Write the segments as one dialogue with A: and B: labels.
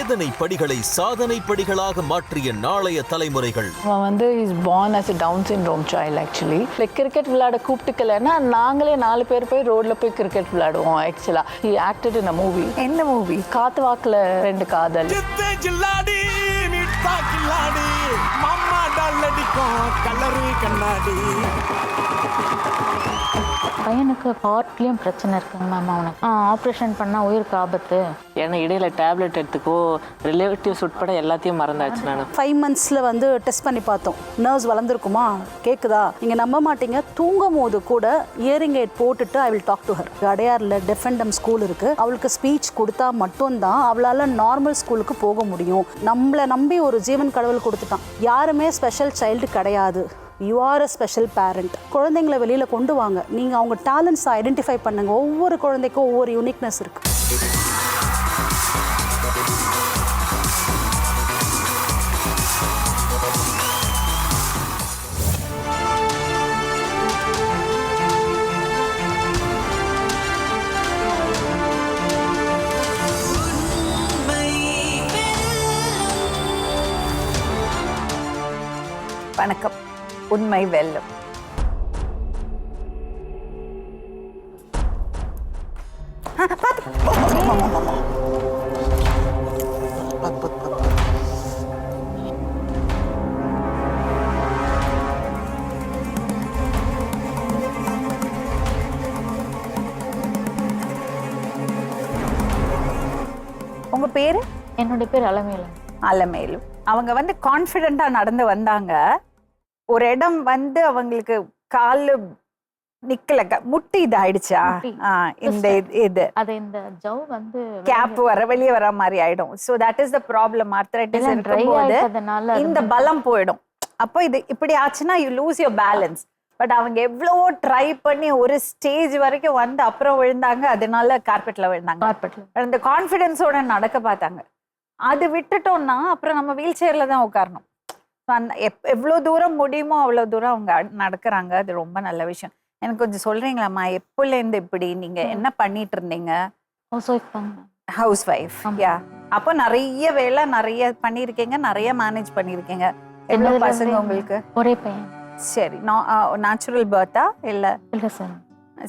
A: வேதனை படிகளை சாதனை படிகளாக மாற்றிய நாளைய தலைமுறைகள்.
B: அவன் வந்து is born as a Down syndrome child actually. Like cricket விளையாட கூப்பிட்டுக்கலன்னா நாங்களே 4 பேர் போய் ரோட்ல போய் கிரிக்கெட் விளையாடுவோம் ஆக்சுவலா. He acted in a movie. என்ன மூவி? காத்து வாக்குல 2 காதல். பையனுக்கு ஹார்ட்லேயும் பிரச்சனை இருக்குங்க மேம். அவனுக்கு ஆப்ரேஷன் பண்ணால் உயிருக்கு ஆபத்து.
C: ஏன்னா இடையில டேப்லெட் எடுத்துக்கோ ரிலேட்டிவ்ஸ் உட்பட எல்லாத்தையும் மறந்தாச்சு. நான்
D: 5 monthsல வந்து டெஸ்ட் பண்ணி பார்த்தோம். நர்வ்ஸ் வளர்ந்துருக்குமா கேட்குதா? நீங்கள் நம்ப மாட்டீங்க, தூங்கும் போது கூட இயரிங் எய்ட் போட்டுட்டு I will talk to her. அடையாரில் டெஃபெண்டம் ஸ்கூல் இருக்குது. அவளுக்கு ஸ்பீச் கொடுத்தா மட்டும்தான் அவளால் நார்மல் ஸ்கூலுக்கு போக முடியும். நம்மளை நம்பி ஒரு ஜீவன் கடவுள் கொடுத்துட்டான். யாருமே ஸ்பெஷல் சைல்டு கிடையாது. You are a special parent. குழந்தைங்களை வெளியில் கொண்டு வாங்க. நீங்கள் அவங்க டேலண்ட்ஸை ஐடென்டிஃபை பண்ணுங்க. ஒவ்வொரு குழந்தைக்கும் ஒவ்வொரு யூனிக்னஸ் இருக்குது.
B: வணக்கம். உண்மை வெல்லும். உங்க பேரு?
E: என்னுடைய பேர் அலமேலு.
B: அலமேலு. அவங்க வந்து கான்ஃபிடென்ட்டா நடந்து வந்தாங்க. ஒரு இடம் வந்து அவங்களுக்கு காலு நிக்கல, முட்டி இது ஆயிடுச்சா? இந்த இது
E: அது இந்த ஜவ் வந்து
B: கேப் வெளியே வர மாதிரி ஆயிடும். So that is the problem. Arthritis இருக்கும்போது இந்த பலம் போயிடும். அப்போ இது இப்படி ஆச்சுன்னா you lose your balance. But அவங்க எவ்வளவோ ட்ரை பண்ணி ஒரு ஸ்டேஜ் வரைக்கும் வந்து அப்புறம் விழுந்தாங்க. அதனால கார்பெட்ல விழுந்தாங்க. அந்த கான்ஃபிடென்ஸோட நடக்க பார்த்தாங்க. அது விட்டுட்டோம்னா அப்புறம் நம்ம வீல் சேர்ல தான் உட்காரணும். எவ்வளோ தூரம் முடியுமோ அவ்வளோ தூரம் அவங்க நடக்கிறாங்க. அது ரொம்ப நல்ல விஷயம். எனக்கு கொஞ்சம் சொல்றீங்களாம்மா, எப்போலேருந்து இப்படி நீங்க என்ன பண்ணிட்டு இருந்தீங்க? Housewife. யா. அப்போ நிறைய வேலை நிறைய பண்ணியிருக்கீங்க, நிறைய மேனேஜ் பண்ணியிருக்கீங்க. எவ்வளோ பசங்க உங்களுக்கு?
E: ஒரே பையன்.
B: சரி. நேச்சுரல் பர்த்தா இல்லை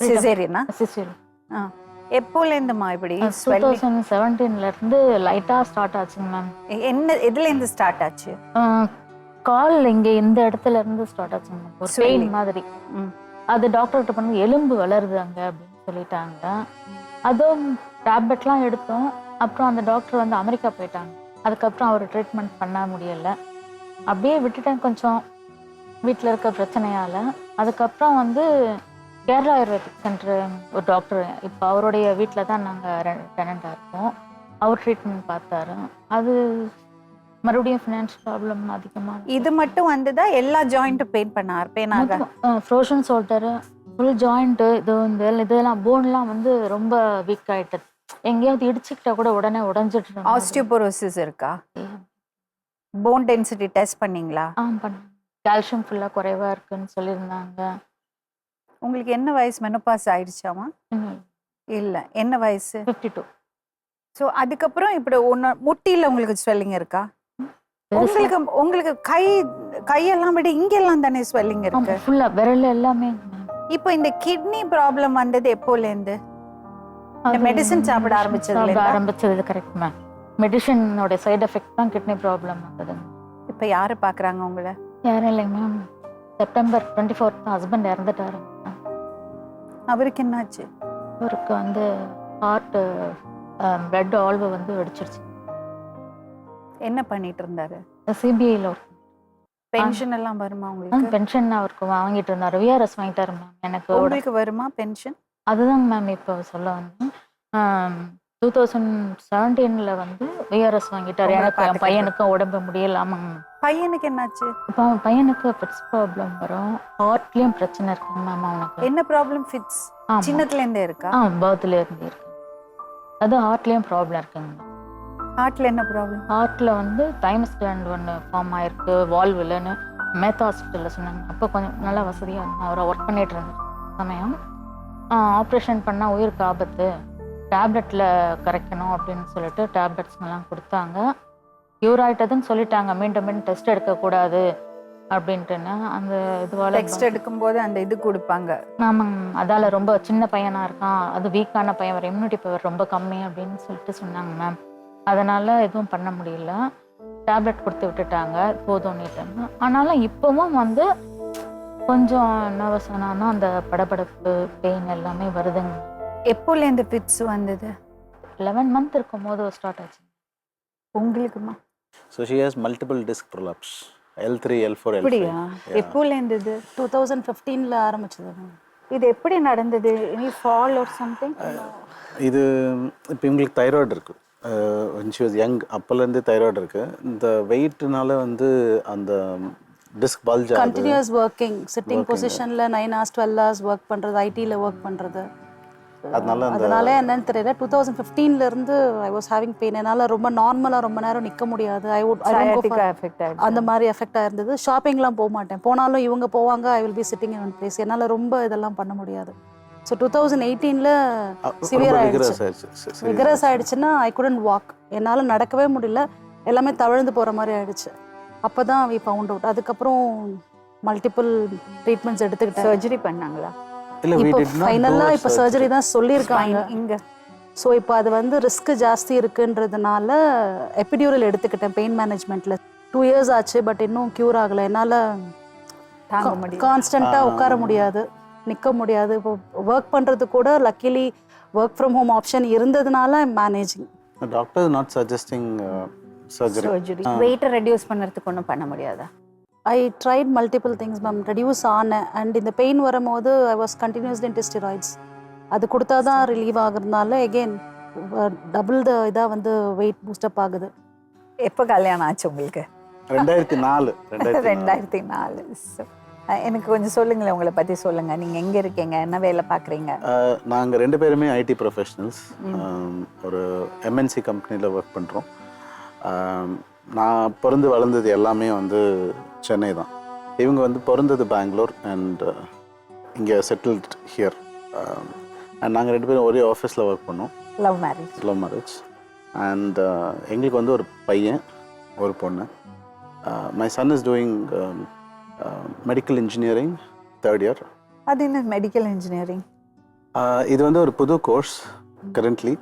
B: சிசேரியனா?
E: சிசேரியன்.
B: எப்போலேருந்துமா இப்படி?
E: 2017ல இருந்து லைட்டா ஸ்டார்ட் ஆச்சுங்க மேம்.
B: என்ன எதுல இருந்து ஸ்டார்ட் ஆச்சு?
E: கால் இங்க இந்த இடத்துல இருந்து ஸ்டார்ட் ஆச்சுங்க மேம். ஒரு பெயின் மாதிரி. அது டாக்டர்கிட்ட பண்ணி எலும்பு வளருது அங்க அப்படின்னு சொல்லிட்டாங்க. அதுவும் டேப்லெட்லாம் எடுத்தோம். அப்புறம் அந்த டாக்டர் வந்து அமெரிக்கா போயிட்டாங்க. அதுக்கப்புறம் அவர் ட்ரீட்மெண்ட் பண்ண முடியல. அப்படியே விட்டுட்டேன் கொஞ்சம் வீட்டில் இருக்க பிரச்சனையால. அதுக்கப்புறம் வந்து கேரளா ஆயுர்வேதிக் சென்டர் ஒரு டாக்டர், இப்போ அவருடைய வீட்டில் தான் நாங்கள் டெனண்டாக இருக்கோம். அவர் ட்ரீட்மெண்ட் பார்த்தாரு. அது மறுபடியும் ஃபினான்ஷியல் ப்ராப்ளம் அதிகமாக.
B: இது மட்டும் வந்துதா எல்லா ஜாயிண்ட்டும் pain
E: frozen shoulder, full joint, இதெல்லாம் போன்லாம் வந்து ரொம்ப வீக் ஆகிட்டது. எங்கேயாவது இடிச்சுக்கிட்டா கூட உடனே உடஞ்சிட்டு.
B: ஆஸ்டியோபோரோசிஸ் இருக்கா? போன் டென்சிட்டி டெஸ்ட் பண்ணீங்களா?
E: பண்ணேன். கால்சியம் ஃபுல்லாக குறைவாக இருக்குன்னு சொல்லியிருந்தாங்க.
B: உங்களுக்கு என்ன வயசு? மெனோபாஸ் ஆயிடுச்சாமா? இல்லை. என்ன வயசு?
E: 52.
B: ஸோ அதுக்கப்புறம் இப்படி ஒன்று முட்டியில் உங்களுக்கு ஸ்வெல்லிங் இருக்கா? உங்களுக்கு கையெல்லாம் விட இங்கெல்லாம் தானே ஸ்வெல்லிங் இருக்கு?
E: ஃபுல்லாக விரல் எல்லாமே.
B: இப்போ இந்த கிட்னி ப்ராப்ளம் வந்தது எப்போலேருந்து? மெடிசன் சாப்பிட
E: ஆரம்பிச்சது கரெக்ட் மேம். மெடிசனோட சைடு எஃபெக்ட் தான் கிட்னி ப்ராப்ளம் வந்தது.
B: இப்போ யாரு பார்க்குறாங்க உங்களை?
E: யாரும் இல்லைங்க மேம். செப்டம்பர் 24 ஹஸ்பண்ட் இறந்துட்டாரு.
B: அவருக்கு என்னாச்சு?
E: அவருக்கு வந்து ஹார்ட் பிளட் ஆல்வ வந்து வெடிச்சிருச்சு.
B: என்ன பண்ணிட்டு இருந்தாரு?
E: சிபிஐல.
B: பென்ஷன் எல்லாம் வருமா உங்களுக்கு?
E: பென்ஷன் அவருக்கு வாங்கிட்டு இருந்தாரு. விஆர்எஸ் வாங்கிட்டாரு மேம். எனக்கு
B: உங்களுக்கு வருமா பென்ஷன்?
E: அதுதான் மேம் இப்போ சொல்ல வந்து 2017ல வந்து விஆர்எஸ் வாங்கிட்டாரு. எனக்கு என் பையனுக்கும் உடம்பு முடியலாம.
B: பையனுக்கு என்னாச்சு?
E: இப்போ பையனுக்கு ஃபிட்ஸ் ப்ராப்ளம் வரும். ஹார்ட்லயும் பிரச்சனை இருக்குங்க மேம் அவனுக்கு.
B: என்ன ப்ராப்ளம்? ஃபிட்ஸ் சின்னத்துல இருந்தே இருக்கா?
E: பர்த்ல இருந்தே இருக்கு. அது ஹார்ட்லயும் ப்ராப்ளம் இருக்குங்க.
B: ஹார்ட்ல என்ன ப்ராப்ளம்?
E: ஹார்ட்ல வந்து தைமஸ் கிளாண்ட் ஒன்று ஃபார்ம் ஆயிருக்கு, வால்வுலன்னு மேத்தா ஹாஸ்பிட்டலில் சொன்னாங்க. அப்போ கொஞ்சம் நல்லா வசதியாக அவரை ஒர்க் பண்ணிட்டு இருந்த சமயம் ஆப்ரேஷன் பண்ணால் உயிருக்கு ஆபத்து டேப்லெட்டில் கரைக்கணும் அப்படின்னு சொல்லிட்டு டேப்லெட்ஸ்லாம் கொடுத்தாங்க. க்யூர் ஆகிட்டதுன்னு சொல்லிட்டாங்க. மீண்டும் டெஸ்ட் எடுக்கக்கூடாது அப்படின்ட்டுன்னு அந்த இதுவால்
B: டெக்ஸ்ட் எடுக்கும்போது அந்த இது கொடுப்பாங்க.
E: ஆமாங்க, அதால் ரொம்ப சின்ன பையனாக இருக்கான், அது வீக்கான பையன், வர இம்யூனிட்டி பவர் ரொம்ப கம்மி அப்படின்னு சொல்லிட்டு சொன்னாங்க மேம். அதனால் எதுவும் பண்ண முடியல, டேப்லெட் கொடுத்து விட்டுட்டாங்க போதும்னுட்டு. ஆனாலும் இப்போவும் வந்து கொஞ்சம் நர்வஸ் ஆனாலும் அந்த படபடப்பு பெயின் எல்லாமே வருதுங்க.
B: எப்போலேருந்து ஃபிட்ஸ் வந்தது?
E: 11 month இருக்கும் போது ஸ்டார்ட் ஆச்சு.
B: உங்களுக்குமா?
F: So she has multiple disc prolapse, L3, L4, L5.
B: அப்படியா? எப்போலேருந்து?
D: 2015ல ஆரம்பிச்சது.
B: இது எப்படி நடந்தது? Any fall or something?
F: இது இப்போ இவங்களுக்கு தைராய்டு இருக்குது. when she was young அப்போலேருந்து தைராய்டு இருக்குது. இந்த வெயிட்னால வந்து அந்த டிஸ்க் பல்ஜ் ஆகுது.
D: கண்டினியூஸ் ஒர்க்கிங், சிட்டிங் பொசிஷனில் 9 hours 12 hours ஒர்க் பண்ணுறது, ஐடியில் ஒர்க் பண்ணுறது. அதனால என்னன்னு தெரியல, 2015ல இருந்து ஐ வாஸ் ஹேவிங் பெயின். என்னால் ரொம்ப நார்மலாக ரொம்ப நேரம் நிற்க முடியாது. அந்த மாதிரி எஃபெக்ட் ஆயிருந்தது. ஷாப்பிங்லாம் போக மாட்டேன், போனாலும் இவங்க போவாங்க, I will be sitting in one place. என்னால் ரொம்ப இதெல்லாம் பண்ண முடியாது. ஸோ 2018ல சிவியர் ஆயிடுச்சு. விகரஸ் ஆயிடுச்சுன்னா ஐ குடன்ட் வாக். என்னால் நடக்கவே முடியல, எல்லாமே தவழ்ந்து போகிற மாதிரி ஆயிடுச்சு. அப்போ தான் வி ஃபவுண்ட் அவுட். அதுக்கப்புறம் மல்டிபிள் ட்ரீட்மெண்ட்ஸ் எடுத்துக்கிட்டேன்.
B: சர்ஜரி பண்ணாங்களா?
D: இப்போ ஃபைனலாக இப்போ சர்ஜரி தான் சொல்லியிருக்காங்க இங்கே. ஸோ இப்போ அது வந்து ரிஸ்க் ஜாஸ்தி இருக்குன்றதுனால எபிடியூரல் எடுத்துக்கிட்டேன் பெயின் மேனேஜ்மெண்ட்டில். 2 years ஆச்சு, பட் இன்னும் க்யூர் ஆகலை. என்னால் கான்ஸ்டண்ட்டாக உட்கார முடியாது, நிற்க முடியாது. இப்போ ஒர்க் பண்ணுறது கூட luckily work from home option இருந்ததுனால managing.
F: Doctor not suggesting surgery.
B: வெயிட்டை ரெடியூஸ் பண்ணுறதுக்கு ஒன்றும் பண்ண முடியாதா?
D: I tried multiple things ma'am, reduce ஆனேன். அண்ட் இந்த பெயின் வரும்போது I was continuously in steroids. அது கொடுத்தா தான் ரிலீவ் ஆகுறதுனால எகெயின் டபுள் த இதாக வந்து வெயிட் பூஸ்டப் ஆகுது.
B: எப்போ கல்யாணம் ஆச்சு உங்களுக்கு?
F: 2004.
B: 2004. எனக்கு கொஞ்சம் சொல்லுங்களேன், உங்களை பற்றி சொல்லுங்கள். நீங்கள் எங்கே இருக்கீங்க, என்ன வேலை பார்க்குறீங்க?
F: நாங்கள் 2 பேருமே ஐடி ப்ரொஃபஷனல்ஸ். ஒரு எம்என்சி கம்பெனியில் ஒர்க் பண்ணுறோம். நான் பிறந்து வளர்ந்தது எல்லாமே வந்து சென்னை தான். இவங்க வந்து பிறந்தது பெங்களூர் அண்ட் இங்கே செட்டில்ட் ஹியர். அண்ட் நாங்கள் 2 பேரும் ஒரே ஆஃபீஸில் ஒர்க் பண்ணோம்.
B: Love marriage.
F: அண்ட் எங்களுக்கு வந்து ஒரு பையன் ஒரு பொண்ணு. My son is doing medical engineering 3rd year.
B: அது என்ன மெடிக்கல் இன்ஜினியரிங்?
F: இது வந்து ஒரு புது course currently.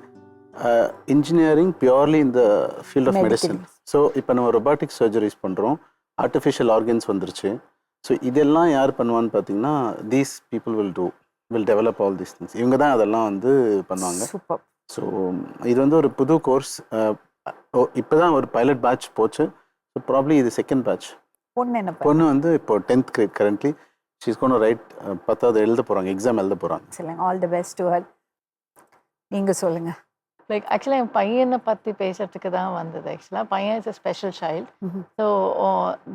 F: Engineering purely in the field of medicine. So இப்போ நம்ம ரொபாட்டிக் சர்ஜரிஸ் பண்ணுறோம், ஆர்டிஃபிஷியல் ஆர்கன்ஸ் வந்துருச்சு. ஸோ இதெல்லாம் யார் பண்ணுவான்னு பார்த்தீங்கன்னா these people will develop all these things. இவங்க தான் அதெல்லாம் வந்து பண்ணுவாங்க. ஸோ இது வந்து ஒரு புது கோர்ஸ். இப்போ தான் ஒரு பைலட் பேட்ச் போச்சு. ஸோ ப்ராப்ளி இது 2nd batch. பொண்ணு வந்து இப்போ 10th grade currently. She's cone right 10th எழுத போகிறாங்க, எக்ஸாம் எழுத போகிறாங்க.
B: சொல்லுங்க, all the best to her. நீங்கள் சொல்லுங்கள்.
G: லைக் ஆக்சுவலாக என் பையனை பற்றி பேசுறதுக்கு தான் வந்தது. ஆக்சுவலாக பையன் is a special child. So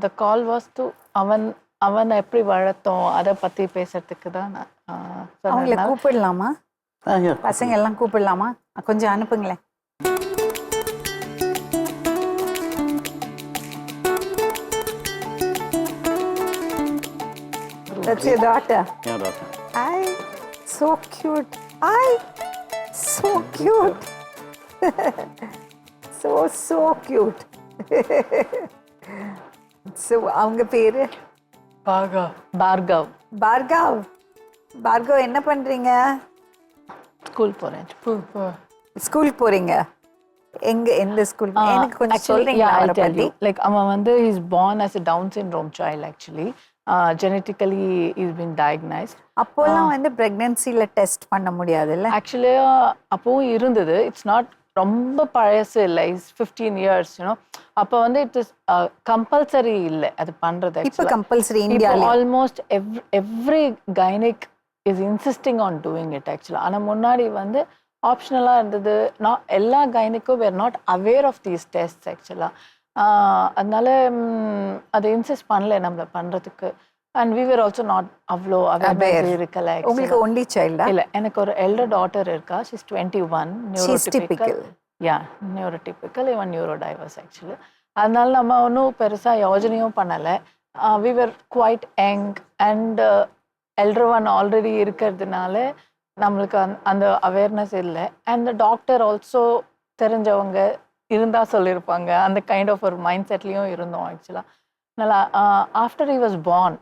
G: the call was to அவனை எப்படி வளர்த்தோம் அதை பற்றி பேசுறதுக்கு தான் நான்
B: அவங்களை கூப்பிடலாமா? பசங்க எல்லாம் கூப்பிடலாமா? கொஞ்சம் அனுப்புங்களேன். That's your daughter.
F: Yeah, daughter.
B: Hi, so cute. Hi, so cute. so cute. So அவங்க பேரு
G: பார்கவ்.
B: பார்கவ் என்ன பண்றீங்க?
G: ஸ்கூல் போறேன்.
B: ஸ்கூலுக்கு போறீங்க? எந்த ஸ்கூல்? எனக்கு கொஞ்சம் சொல்றீங்களா அவரை பத்தி?
G: லைக் அவன் வந்து is born as a Down syndrome child actually. Genetically he's been diagnosed.
B: அப்போலாம் வந்து பிரெக்னன்சில டெஸ்ட் பண்ண முடியாதுல்ல?
G: ஆக்சுவலி அப்போவும் இருந்தது. இட்ஸ் நாட் ரொம்ப பழசு இல்லை. Is 15 years you know. அப்போ வந்து இட் இஸ் கம்பல்சரி இல்லை அது பண்றது.
B: இப்போ கம்பல்சரி இந்தியால
G: almost every gynaec is insisting on doing it ஆக்சுவலா. ஆனால் முன்னாடி வந்து ஆப்ஷனலாக இருந்தது. நான் எல்லா கைனிக்கும் were not aware of these test ஆக்சுவலாக. அதனால அதை இன்சிஸ்ட் பண்ணல நம்மள பண்றதுக்கு. And we were also not அவ்வளோ அவேர் இருக்கல.
B: உங்களுக்கு ஒன்லி சைல்டா?
G: இல்லை, எனக்கு ஒரு எல்டர் டாட்டர் இருக்கா. ஷீஸ் 21. நியூரோடிபிக்கல். நியூரோடிபிக்கல், இவன் நியூரோ டைவர்ஸ் ஆக்சுவலி. அதனால நம்ம ஒன்றும் பெருசாக யோஜனையும் பண்ணலை. We were quite young and elder one already இருக்கிறதுனால நம்மளுக்கு அந்த அவேர்னஸ் இல்லை. அண்ட் த டாக்டர் ஆல்சோ தெரிஞ்சவங்க இருந்தால் சொல்லியிருப்பாங்க. அந்த கைண்ட் ஆஃப் ஒரு மைண்ட் செட்லேயும் இருந்தோம் ஆக்சுவலாக. நல்லா ஆஃப்டர் ஹி வாஸ் பார்ன்,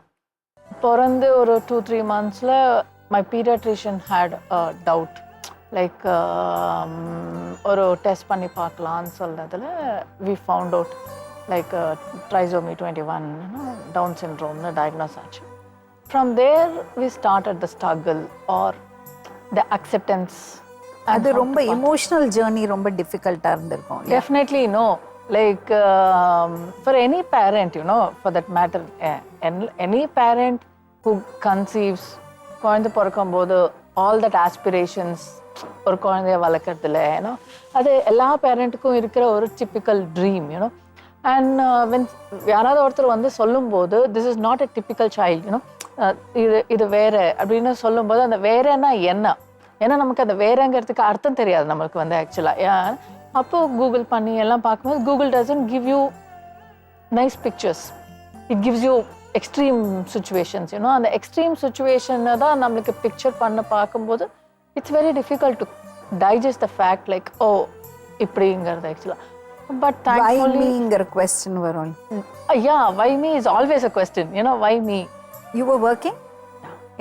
G: பிறந்து ஒரு 2-3 months my paediatrician had doubt. Like ஒரு டெஸ்ட் பண்ணி பார்க்கலான்னு சொல்றதுல we found out like trisomy 21 Down சிண்ட்ரோம்னு டயக்னோஸ் ஆச்சு. From there we started the struggle or the acceptance.
B: அது ரொம்ப எமோஷனல் ஜேர்னி, ரொம்ப டிஃபிகல்ட்டாக இருந்திருக்கும்.
G: Definitely no. Like for any parent, you know, for that matter, any parent who conceives, குழந்தை பிறக்கும் போது all that aspirations ஒரு குழந்தைய வளர்க்கறதுல, ஏன்னா அது எல்லா பேரண்ட்டுக்கும் இருக்கிற ஒரு typical dream, you know. And when யாராவது ஒருத்தர் வந்து சொல்லும்போது this is not a typical child, you know, இது வேற அப்படின்னு சொல்லும்போது அந்த வேறன்னா என்ன, ஏன்னா நமக்கு அந்த வேறங்கிறதுக்கு அர்த்தம் தெரியாது நம்மளுக்கு வந்து ஆக்சுவலாக. அப்போ கூகுள் பண்ணி எல்லாம் பார்க்கும்போது Google doesn't give you nice pictures, it gives you extreme situations, you know. அந்த எக்ஸ்ட்ரீம் சுச்சுவேஷனை தான் நம்மளுக்கு பிக்சர் பண்ண பார்க்கும்போது it's very difficult to digest the fact like oh இப்படிங்கிறது ஆக்சுவலாக. பட்
B: தேங்க்ஃபுல்லிங்கிற क्वेश्चन வரும்.
G: yeah, why me is always a question, you know, why me.
B: You were working?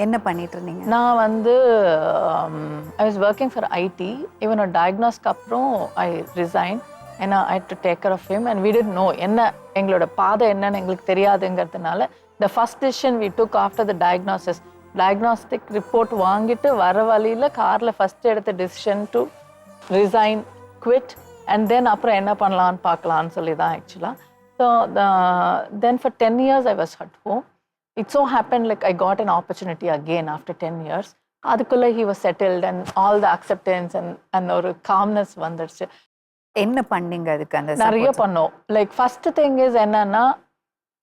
B: என்ன பண்ணிட்டு இருந்தீங்க?
G: நான் வந்து I was working for IT. even ஒரு டயக்னோஸ்க்கு அப்புறம் I resigned and I had to take care of him and we didn't know என்ன எங்களோட பாதை என்னன்னு எங்களுக்கு தெரியாதுங்கிறதுனால the first decision we took after the diagnosis, diagnostic report வாங்கிட்டு வர வழியில் காரில் ஃபஸ்ட் எடுத்த decision to resign, quit and then அப்புறம் என்ன பண்ணலான்னு பார்க்கலான்னு சொல்லி தான் ஆக்சுவலாக. So then for 10 years I was at home. It so happened like I got an opportunity again after 10 years. அதுக்குள்ள he was settled and all the acceptance and ஒரு calmness வந்துருச்சு.
B: என்ன பண்ணீங்க அதுக்கு? அந்த
G: நிறைய பண்ணோம். லைக் ஃபர்ஸ்ட் திங் இஸ் என்னன்னா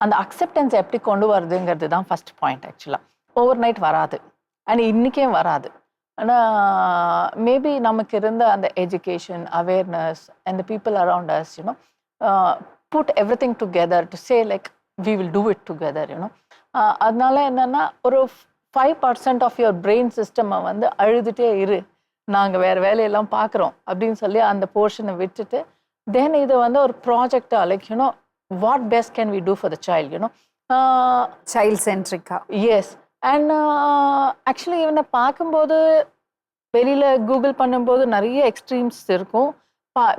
G: அந்த அக்செப்டன்ஸ் எப்படி கொண்டு வருதுங்கிறது தான் ஃபர்ஸ்ட் பாயிண்ட் ஆக்சுவலாக. ஓவர் நைட் வராது அண்ட் இன்றைக்கே வராது. ஆனால் மேபி நமக்கு இருந்த அந்த education, awareness and the people around us, you know, put everything together to say like we will do it together, you know. அதனால என்னன்னா ஒரு 5% ஆஃப் யுவர் பிரெயின் சிஸ்டமை வந்து அழுதுகிட்டே இரு, நாங்கள் வேறு வேலையெல்லாம் பார்க்குறோம் அப்படின்னு சொல்லி அந்த போர்ஷனை விட்டுட்டு தென் இது வந்து ஒரு ப்ராஜெக்டாக like you know what best can we do for the child, you know,
B: child சென்ட்ரிக்கா.
G: எஸ். அண்ட் ஆக்சுவலி இவனை பார்க்கும்போது வெளியில் கூகுள் பண்ணும்போது நிறைய எக்ஸ்ட்ரீம்ஸ் இருக்கும்.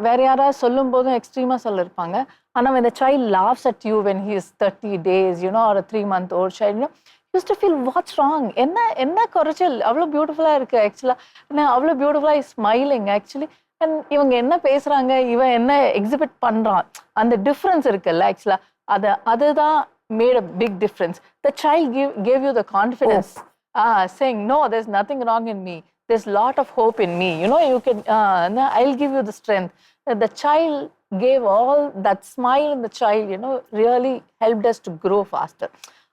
G: வேறு யாராவது சொல்லும் போதும் எக்ஸ்ட்ரீமாக சொல்லியிருப்பாங்க. ஆனால் when the child laughs at you when he is 30 days, you know, or a 3-month-old child, you know, you used to feel what's wrong, என்ன குறைச்சல், அவ்வளோ பியூட்டிஃபுல்லாக இருக்குது ஆக்சுவலாக, அவ்வளோ பியூட்டிஃபுல்லாக இஸ் ஸ்மைலிங் ஆக்சுவலி. அண்ட் இவங்க என்ன பேசுகிறாங்க, இவன் என்ன எக்ஸிபிட் பண்ணுறான், அந்த டிஃப்ரென்ஸ் இருக்குல்ல ஆக்சுவலாக, அதுதான் made a big difference. The child gave you the confidence, saying no, there's nothing wrong in me, there's lot of hope in me, you know, you can I'll give you the strength. The child gave all that smile in the child, you know, really helped us to grow faster.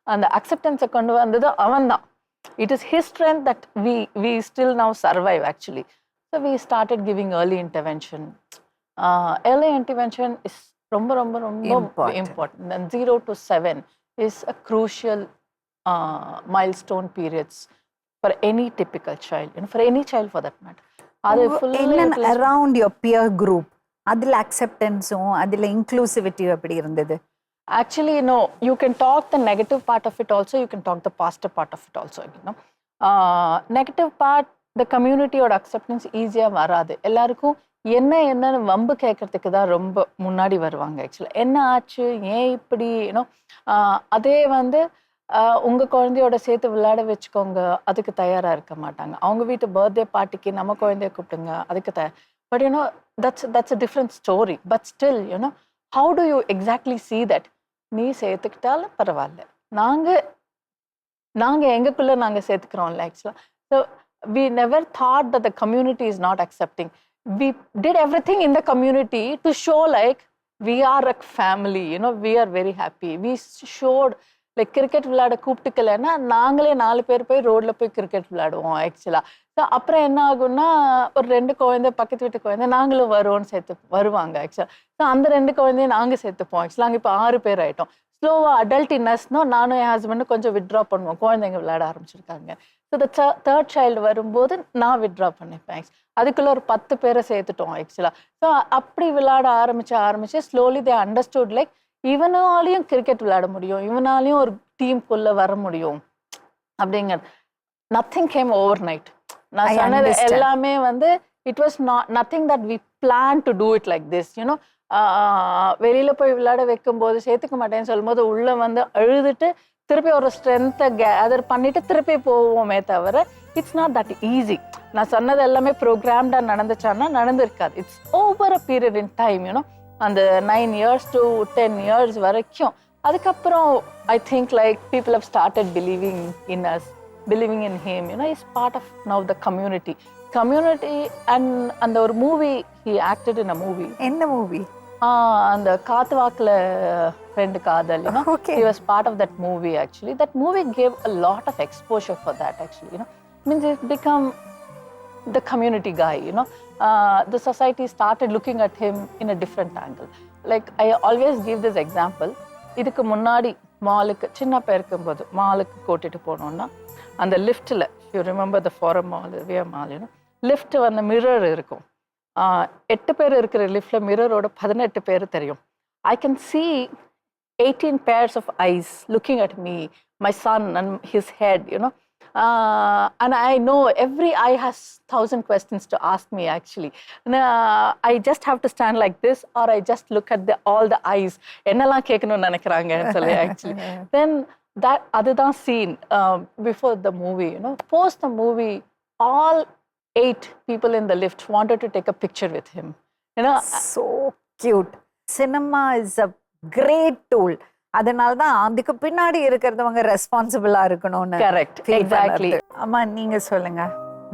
G: And the acceptance கொண்டு வந்தது அவன்தான். It is his strength that we still now survive actually. So we started giving early intervention. Early intervention is ரொம்ப ரொம்ப ரொம்ப important. And 0 to 7 is a crucial milestone periods for any typical child, and for any child for that matter. அது
B: full around your peer group அதில் அக்செப்டன்ஸும் அதில் inclusivity எப்படி இருந்தது?
G: Actually no, you can talk the negative part of it also, you can talk the positive part of it also, you know. Negative part, the community ஓட acceptance ஈஸியாக வராது. எல்லாருக்கும் என்னன்னு வம்பு கேட்கறதுக்கு தான் ரொம்ப முன்னாடி வருவாங்க ஆக்சுவலாக. என்ன ஆச்சு, ஏன் இப்படி, யூனோ. அதே வந்து உங்கள் குழந்தையோட சேர்த்து விளையாட வச்சுக்கோங்க, அதுக்கு தயாராக இருக்க மாட்டாங்க. அவங்க வீட்டு பர்த்டே பார்ட்டிக்கு நம்ம குழந்தைய கூப்பிடுங்க, அதுக்கு but you know that's a different story. But still, you know, how do you exactly see that? நீ சேர்த்துக்கிட்டாலும் பரவாயில்ல, நாங்கள் எங்களுக்குள்ளே நாங்கள் சேர்த்துக்கிறோம்ல ஆக்சுவலாக. So we never thought that the community is not accepting. We did everything in the community to show like we are a family, you know, we are very happy. We showed like cricket விளையாட கூப்பிட்டுக்கலன்னா நாங்களே 4 பேர் போய் ரோடில் போய் cricket விளையாடுவோம் ஆக்சுவலாக. So அப்புறம் என்ன ஆகும்னா ஒரு 2 குழந்தை பக்கத்து வீட்டு குழந்தை நாங்களும் வருவோன்னு வருவாங்க ஆக்சுவலாக. ஸோ அந்த 2 குழந்தையும் நாங்கள் சேர்த்துப்போம் ஆக்சுவலாக. நாங்கள் இப்போ 6 பேர் ஆகிட்டோம். ஸ்லோவாக அடல்ட் இன்னஸ்னோ நானும் என் ஹஸ்பண்டும் கொஞ்சம் வித்ட்ரா பண்ணுவோம், குழந்தைங்க விளையாட ஆரம்பிச்சிருக்காங்க. ஸோ த தேர்ட் சைல்டு வரும்போது நான் வித்ட்ரா பண்ணிப்பேன். அதுக்குள்ள ஒரு 10 பேரை சேர்த்துட்டோம் ஆக்சுவலாக. ஸோ அப்படி விளையாட ஆரம்பிச்சு ஸ்லோலி தே அண்டர்ஸ்டுட் லைக் இவனாலையும் கிரிக்கெட் விளையாட முடியும், இவனாலையும் ஒரு டீமுக்குள்ளே வர முடியும் அப்படிங்கிறது. Nothing game over night. நான் சொன்னது எல்லாமே வந்து it was nothing that we plan to do it like this. You know வெளியில போய் விளையாட வைக்கும் போது சேர்த்துக்க மாட்டேன்னு சொல்லும் போது உள்ள வந்து அழுதுட்டு திருப்பி ஒரு ஸ்ட்ரென்த்தை கேதர் பண்ணிட்டு திருப்பி போவோமே தவிர இட்ஸ் நாட் தட் ஈஸி. நான் சொன்னது எல்லாமே ப்ரோக்ராம்டா நடந்துச்சான்னா நடந்திருக்காது. It's over a period in time. You know அந்த 9 years to 10 years வரைக்கும். அதுக்கப்புறம் I think like people have started believing in us, believing in him. You know is part of now the community. And அந்த ஒரு movie he acted in a movie.
B: எந்த movie?
G: அந்த காத்துவாக்குல ரெண்டு காதல்.
B: Okay.
G: He was part of that movie actually. That movie gave a lot of exposure for that actually. Means it become the community guy. The society started looking at him in a different angle. Like I always give this example. இதுக்கு முன்னாடி மாலுக்கு சின்ன பேர் இருக்கும்போது மாலுக்கு கூட்டிட்டு போனோம்னா அந்த லிஃப்ட்ல, you remember the forum mall, VR mall, lift வந்து மிரர் இருக்கும். 8 பேர் இருக்கிற லிஃப்ட்ல மிரரோட 18 பேர் தெரியும். I can see 18 pairs of eyes looking at me, my son and his head, and I know every eye has 1,000 questions to ask me actually. And, I just have to stand like this or I just look at all the eyes. என்னெல்லாம் கேட்கணும்னு நினைக்கிறாங்கன்னு சொல்லி actually. Then that அதுதான் scene before the movie. Post the movie, all 8 people in the lift wanted to take a picture with him.
B: So cute. Cinema is a great tool. அதனால தான் அதுக்கு பின்னாடி இருக்கிறவங்க ரெஸ்பான்சிபிளா இருக்கணும்னு.
G: Correct. Exactly.
B: அம்மா நீங்க சொல்லுங்க.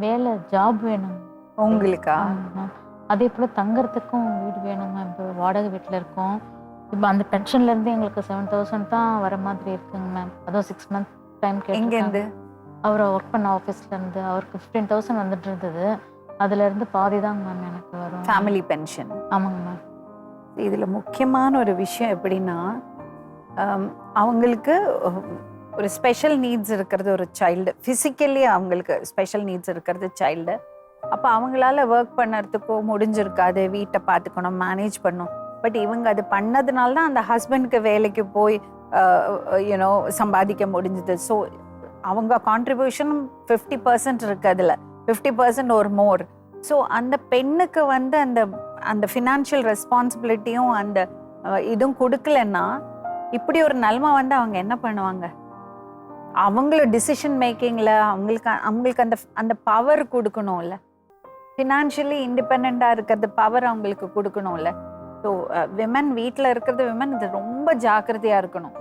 E: வேலை ஜாப் வேணும்
B: உங்களுக்கா?
E: அதே போல தங்கறதுக்கும் வீடு வேணும் மேம். இப்போ வாடகை வீட்டில் இருக்கோம். இப்போ அந்த பென்ஷன்ல இருந்து எங்களுக்கு 7,000 தான் வர மாதிரி இருக்குங்க மேம். அதுவும் 6 month டைம்
B: எங்கேருந்து?
E: அவர் ஒர்க் பண்ண ஆஃபீஸ்ல இருந்து அவருக்கு 15,000 வந்துட்டு இருந்தது. அதுல இருந்து பாதி தாங்க மேம் எனக்கு வரும்.
B: Family pension.
E: ஆமாங்க மேம்.
B: இதுல முக்கியமான ஒரு விஷயம் எப்படின்னா, அவங்களுக்கு ஒரு ஸ்பெஷல் நீட்ஸ் இருக்கிறது ஒரு சைல்டு, ஃபிசிக்கலி அவங்களுக்கு ஸ்பெஷல் நீட்ஸ் இருக்கிறது சைல்டு. அப்போ அவங்களால ஒர்க் பண்ணுறதுக்கோ முடிஞ்சிருக்காது, வீட்டை பார்த்துக்கணும், மேனேஜ் பண்ணணும். பட் இவங்க அது பண்ணதுனால தான் அந்த ஹஸ்பண்டுக்கு வேலைக்கு போய் சம்பாதிக்க முடிஞ்சுது. ஸோ அவங்க கான்ட்ரிபியூஷனும் 50% இருக்கு, அதில் 50% ஒரு மோர். ஸோ அந்த பெண்ணுக்கு வந்து அந்த ஃபினான்ஷியல் ரெஸ்பான்சிபிலிட்டியும் அந்த இதுவும் கொடுக்கலன்னா இப்படி ஒரு நிலைமை வந்து அவங்க என்ன பண்ணுவாங்க? அவங்கள டிசிஷன் மேக்கிங்கில் அவங்களுக்கு அந்த பவர் கொடுக்கணும்ல, ஃபினான்ஷியலி இண்டிபெண்ட்டாக இருக்கிறது பவர் அவங்களுக்கு கொடுக்கணும்ல. ஸோ விமன் வீட்டில் இருக்கிறது விமன் இது ரொம்ப ஜாக்கிரதையாக இருக்கணும்.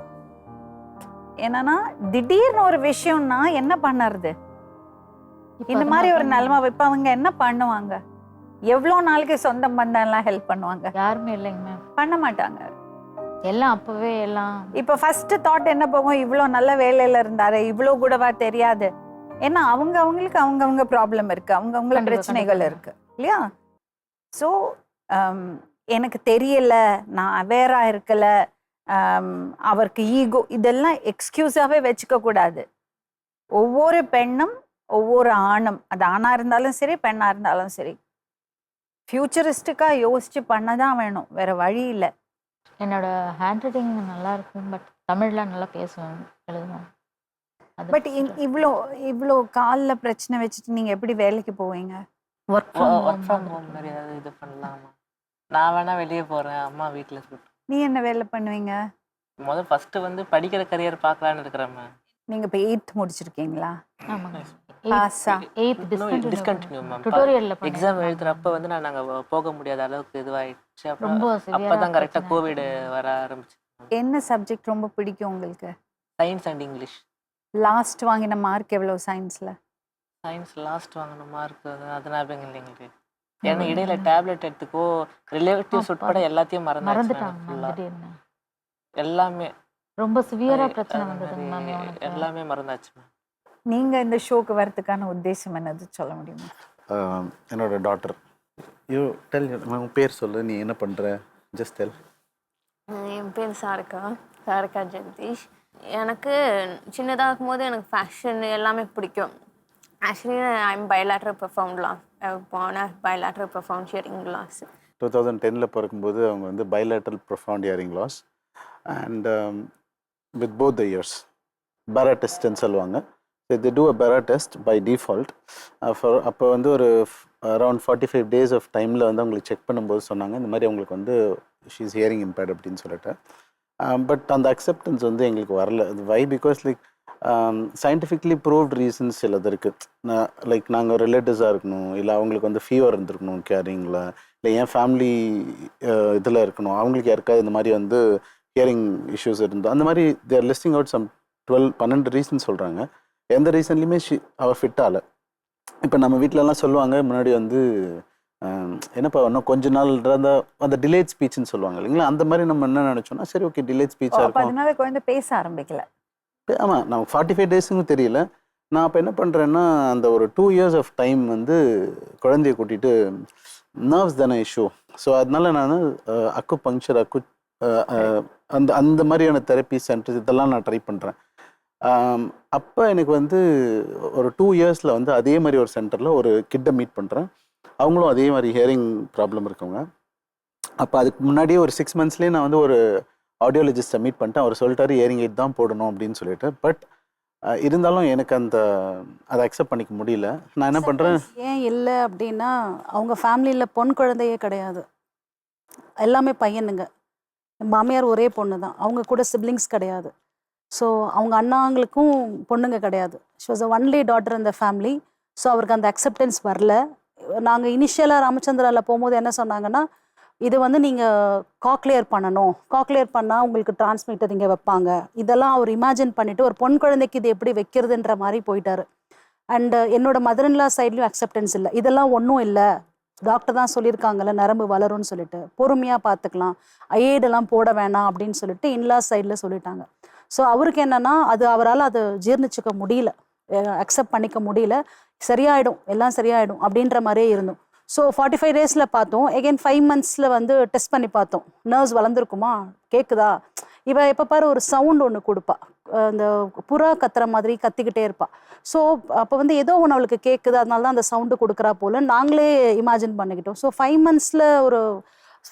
B: என்னன்னா திடீர்னு ஒரு விஷயம்னா என்ன பண்ணுறது? இந்த மாதிரி ஒரு நிலைமை இப்ப அவங்க என்ன பண்ணுவாங்க? எவ்வளவு நாளைக்கு சொந்த பந்தம் எல்லாம் ஹெல்ப் பண்ணுவாங்க?
E: யாருமே இல்லைங்க மேம்,
B: பண்ண மாட்டாங்க.
E: எல்லாம் அப்பவே எல்லாம்.
B: இப்ப ஃபர்ஸ்ட் தாட் என்ன போகும்? இவ்வளவு நல்ல வேலையில இருந்தாரு, இவ்வளவு கூடவா தெரியாது? ஏன்னா அவங்களுக்கு அவங்கவுங்க ப்ராப்ளம் இருக்கு, அவங்கவுங்கள பிரச்சனைகள் இருக்கு இல்லையா? ஸோ எனக்கு தெரியல, நான் அவேரா இருக்கல, அவருக்கு ஈகோ, இதெல்லாம் எக்ஸ்கியூஸாவே வச்சுக்க கூடாது. ஒவ்வொரு பெண்ணும் ஒவ்வொரு ஆணும், அது ஆணா இருந்தாலும் சரி பெண்ணா இருந்தாலும் சரி, ஃபியூச்சரிஸ்டிக்கா யோசிச்சு பண்ணதான் வேணும், வேற வழி இல்லை.
E: என்னோட ஹேண்ட் ரைட்டிங் நல்லா இருக்கும், பட் தமிழ்ல நல்லா பேசுவேன், எழுதுவேன்.
B: பட் இவ்வளோ காலில் பிரச்சனை வச்சுட்டு நீங்க எப்படி வேலைக்கு போவீங்க?
C: ஒர்க் ஃப்ரம் ஹோம் மாதிரி ஏதாவது இது பண்ணலாமா? நான் வேணா வெளியே போறேன், அம்மா வீட்டில் சுட்டு.
B: நீ என்ன வேலை பண்ணுவீங்க?
C: முதல் ஃபர்ஸ்ட் வந்து படிக்கிற கரியர் பார்க்கலான்னு இருக்கிறேன் மேம்.
B: நீங்க இப்போ 8th முடிச்சிருக்கீங்களா?
E: ஆமாங்க.
C: Discontinue ma'am. எக்ஸாம் எழுதுறப்ப வந்து நாங்க போக முடியாத அளவுக்கு இதுவாயிடுச்சு. அப்பதான் கரெக்டா கோவிட் வர ஆரம்பிச்சு.
B: என்ன சப்ஜெக்ட் ரொம்ப பிடிக்கும் உங்களுக்கு?
C: Science and English.
B: லாஸ்ட் வாங்கின மார்க் எவ்வளவு சயின்ஸ்ல?
C: சயின்ஸ் லாஸ்ட் வாங்கின மார்க் அது ஞாபகம் இல்லைங்களுக்கு. ஏன்னா இடையில டேப்லெட் எடுத்துக்கோ ரிலேட்டிவ்ஸ் உட்பட எல்லாத்தையும் மறந்துட்டாங்க. எல்லாமே
E: ரொம்ப சிவியரா பிரச்சனை வந்தது மேம்.
C: எல்லாமே மறந்தாச்சு மேம்.
B: நீங்க இந்த ஷோக்கு வரதுக்கான உத்தேசம் என்னது சொல்ல முடியுமா?
F: என்னோட டாட்டர். யூ டெல், உன் பேர் சொல்லு, நீ என்ன பண்ற? Just tell.
H: என் பேர் சாரிகா ஜெகதீஷ். எனக்கு சின்னதாக இருக்கும்போது எனக்கு ஃபேஷன் எல்லாமே பிடிக்கும். Actually, I'm bilateral profound loss. I was born as bilateral profound hearing loss.
F: 2010 பிறக்கும்போது அவங்க வந்து bilateral profound hearing loss and with both the ears. Barrett testன்னு சொல்லுவாங்க. They do a Barrett test by default. அப்போ வந்து ஒரு around 45 days of டைமில் வந்து அவங்களுக்கு செக் பண்ணும்போது சொன்னாங்க இந்த மாதிரி அவங்களுக்கு வந்து ஷீ இஸ் ஹியரிங் இம்பேர்ட் அப்படின்னு சொல்லிட்டு. பட் அந்த அக்செப்டன்ஸ் வந்து எங்களுக்கு வரல. அது why because like scientifically proved reasons சிலது இருக்குது. லைக் நாங்கள் ரிலேட்டிவ்ஸாக இருக்கணும், இல்லை அவங்களுக்கு வந்து ஃபீவர் இருந்திருக்கணும் கேரிங்கில், இல்லை என் ஃபேமிலி இதில் இருக்கணும், அவங்களுக்கு யாருக்காவது இந்த மாதிரி வந்து ஹியரிங் இஷ்யூஸ் இருந்தோம், அந்த மாதிரி தேர் லிஸ்டிங் அவுட் சம் 12 ரீசன் சொல்கிறாங்க. எந்த ரீசன்லையுமே அவள் ஃபிட் ஆகலை. இப்போ நம்ம வீட்டிலலாம் சொல்லுவாங்க முன்னாடி வந்து என்னப்பா இன்னும் கொஞ்ச நாள் அந்த டிலேட் ஸ்பீச்னு சொல்லுவாங்க இல்லைங்களா, அந்த மாதிரி நம்ம என்ன நினச்சோம்னா சரி ஓகே டிலேட் ஸ்பீச்சாக இருக்கும்.
B: அதனால குழந்தை பேச ஆரம்பிக்கல.
F: ஆமாம், நான் 45 daysன்னு தெரியல. நான் அப்போ என்ன பண்ணுறேன்னா அந்த ஒரு 2 years ஆஃப் டைம் வந்து குழந்தைய கூட்டிகிட்டு நர்வ்ஸ் தானே இஷ்யூ, ஸோ அதனால நான் அக்கு பங்க்சர் அந்த மாதிரியான தெரப்பி சென்டர்ஸ் இதெல்லாம் நான் ட்ரை பண்ணுறேன். அப்போ எனக்கு வந்து ஒரு 2 yearsல வந்து அதே மாதிரி ஒரு சென்டரில் ஒரு கிட்டை மீட் பண்ணுறேன். அவங்களும் அதே மாதிரி ஹியரிங் ப்ராப்ளம் இருக்கவங்க. அப்போ அதுக்கு முன்னாடியே ஒரு 6 monthsலேயே நான் வந்து ஒரு ஆடியோலஜிஸ்ட்டை மீட் பண்ணிட்டேன். அவர் சொல்லிட்டாரு ஹியரிங் எய்ட் தான் போடணும் அப்படின்னு சொல்லிட்டு. பட் இருந்தாலும் எனக்கு அதை அக்செப்ட் பண்ணிக்க முடியல. நான் என்ன பண்ணுறேன்,
D: ஏன் இல்லை அப்படின்னா அவங்க ஃபேமிலியில் பொன் குழந்தையே கிடையாது, எல்லாமே பையனுங்க. மாமியார் ஒரே பொண்ணு தான், அவங்க கூட சிப்ளிங்ஸ் கிடையாது. ஸோ அவங்க அண்ணாங்களுக்கும் பொண்ணுங்க கிடையாது. She was a only daughter இந்த ஃபேமிலி. ஸோ அவருக்கு அந்த அக்செப்டன்ஸ் வரல. நாங்கள் இனிஷியலாக ராமச்சந்திராவில் போகும்போது என்ன சொன்னாங்கன்னா, இது வந்து நீங்கள் காக்லியர் பண்ணணும், காக்லியர் பண்ணால் உங்களுக்கு டிரான்ஸ்மிட்டர் இங்கே வைப்பாங்க, இதெல்லாம் அவர் இமேஜின் பண்ணிவிட்டு ஒரு பொன் குழந்தைக்கு இது எப்படி வைக்கிறதுன்ற மாதிரி போயிட்டார். அண்டு என்னோட மதர்இன்லா சைட்லையும் அக்செப்டன்ஸ் இல்லை. இதெல்லாம் ஒன்றும் இல்லை, டாக்டர் தான் சொல்லியிருக்காங்கல்ல நரம்பு வளரும்னு சொல்லிட்டு, பொறுமையாக பார்த்துக்கலாம், ஐஏடெல்லாம் போட வேணாம் அப்படின்னு சொல்லிட்டு இன்லா சைடில் சொல்லிட்டாங்க. ஸோ அவருக்கு என்னென்னா அவரால் அதை ஜீர்ணிச்சிக்க முடியல, அக்செப்ட் பண்ணிக்க முடியல. சரியாயிடும், எல்லாம் சரியாயிடும் அப்படின்ற மாதிரியே இருந்தோம். ஸோ 45 daysல பார்த்தோம். எகைன் 5 monthsல வந்து டெஸ்ட் பண்ணி பார்த்தோம், நர்வ்ஸ் வளர்ந்துருக்குமா, கேட்குதா. இவ எப்போ பாரு ஒரு சவுண்ட் ஒன்று கொடுப்பா, அந்த புறா கத்துற மாதிரி கத்திக்கிட்டே இருப்பா. ஸோ அப்போ வந்து ஏதோ ஒன்று அவளுக்கு கேட்குது, அதனால தான் அந்த சவுண்டு கொடுக்குறா போல் நாங்களே இமேஜின் பண்ணிக்கிட்டோம். ஸோ 5 monthsல ஒரு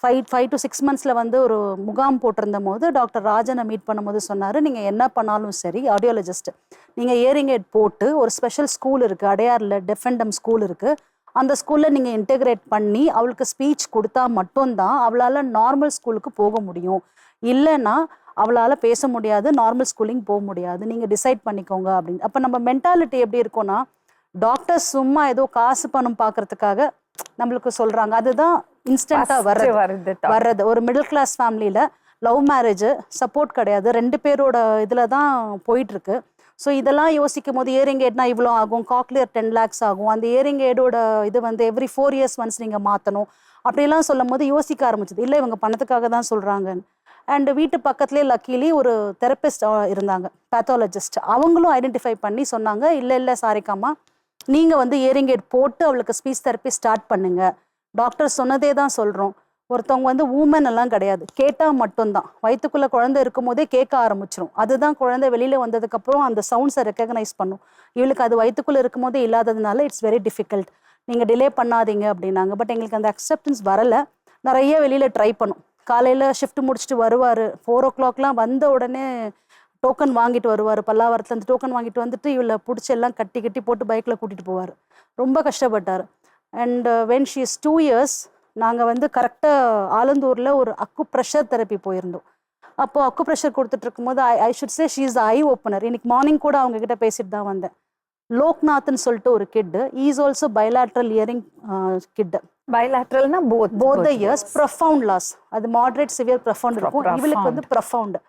D: 5 to 6 monthsல வந்து ஒரு முகாம் போட்டிருந்த போது டாக்டர் ராஜனை மீட் பண்ணும்போது சொன்னார், நீங்கள் என்ன பண்ணாலும் சரி ஆடியோலஜிஸ்ட் நீங்கள் ஹியரிங் எய்ட் போட்டு ஒரு ஸ்பெஷல் ஸ்கூல் இருக்குது அடையாரில், டெஃபெண்டம் ஸ்கூல் இருக்குது, அந்த ஸ்கூலில் நீங்கள் இன்டெகிரேட் பண்ணி அவளுக்கு ஸ்பீச் கொடுத்தா மட்டும்தான் அவளால் நார்மல் ஸ்கூலுக்கு போக முடியும், இல்லைன்னா அவளால் பேச முடியாது, நார்மல் ஸ்கூலிங் போக முடியாது, நீங்கள் டிசைட் பண்ணிக்கோங்க அப்படின்னு. அப்போ நம்ம மென்டாலிட்டி எப்படி இருக்கும்னா, டாக்டர்ஸ் சும்மா ஏதோ காசு பணம் பார்க்கறதுக்காக நம்மளுக்கு சொல்கிறாங்க, அதுதான் இன்ஸ்டண்ட்டாக வர்றது. ஒரு மிடில் கிளாஸ் ஃபேமிலியில் லவ் மேரேஜ், சப்போர்ட் கிடையாது, 2 பேரோட இதில் தான் போயிட்டுருக்கு. ஸோ இதெல்லாம் யோசிக்கும் போது ஹியரிங் எய்ட்னா இவ்வளோ ஆகும், காக்லியர் 10 lakhs ஆகும், அந்த ஹியரிங் எய்டோட இது வந்து எவ்ரி 4 years once நீங்கள் மாற்றணும் அப்படிலாம் சொல்லும் போது யோசிக்க ஆரம்பிச்சது, இல்லை இவங்க பணத்துக்காக தான் சொல்கிறாங்கன்னு. அண்ட் வீட்டு பக்கத்துலேயே லக்கிலி ஒரு தெரப்பிஸ்ட் இருந்தாங்க, பேத்தாலஜிஸ்ட், அவங்களும் ஐடென்டிஃபை பண்ணி சொன்னாங்க, இல்லை சாரிக்காமா நீங்கள் வந்து ஹியரிங் எய்ட் போட்டு அவளுக்கு ஸ்பீச் தெரப்பி ஸ்டார்ட் பண்ணுங்க, டாக்டர் சொன்னதே தான் சொல்கிறோம். ஒருத்தவங்க வந்து ஊமன் எல்லாம் கிடையாது, கேட்டால் மட்டும்தான், வயிற்றுக்குள்ளே குழந்தை இருக்கும் போதே கேட்க ஆரம்பிச்சிடும், அதுதான் குழந்தை வெளியில் வந்ததுக்கப்புறம் அந்த சவுண்ட்ஸை ரெக்கக்னைஸ் பண்ணும். இவளுக்கு அது வயிற்றுக்குள்ளே இருக்கும் போதே இல்லாததுனால இட்ஸ் வெரி டிஃபிகல்ட், நீங்கள் டிலே பண்ணாதீங்க அப்படின்னாங்க. பட் எங்களுக்கு அந்த அக்செப்டன்ஸ் வரலை. நிறைய வெளியில் ட்ரை பண்ணும். காலையில் ஷிஃப்ட் முடிச்சுட்டு வருவார், 4 o'clockலாம் வந்த உடனே டோக்கன் வாங்கிட்டு வருவார், பல்லாவரத்தில் அந்த டோக்கன் வாங்கிட்டு வந்துட்டு இவளை பிடிச்சி எல்லாம் கட்டி போட்டு பைக்கில் கூட்டிகிட்டு போவார். ரொம்ப கஷ்டப்பட்டார். And when she is 2 years நாங்கள் வந்து கரெக்டாக ஆலந்தூரில் ஒரு அக்கு ப்ரெஷர் தெரப்பி போயிருந்தோம். அப்போது அக்கு ப்ரெஷர் கொடுத்துட்டு இருக்கும்போது I should say she is eye opener. இன்னைக்கு மார்னிங் கூட அவங்க கிட்ட பேசிட்டு தான் வந்தேன். லோக்நாத்னு சொல்லிட்டு ஒரு kid, is also bilateral hearing kid.
B: பைலாட்ரல்னா
D: both the ears, profound loss, அது மாடரேட் சிவியர் ப்ரொஃபவுண்ட் இருக்கும், இவளுக்கு வந்து ப்ரொஃபவுண்ட்.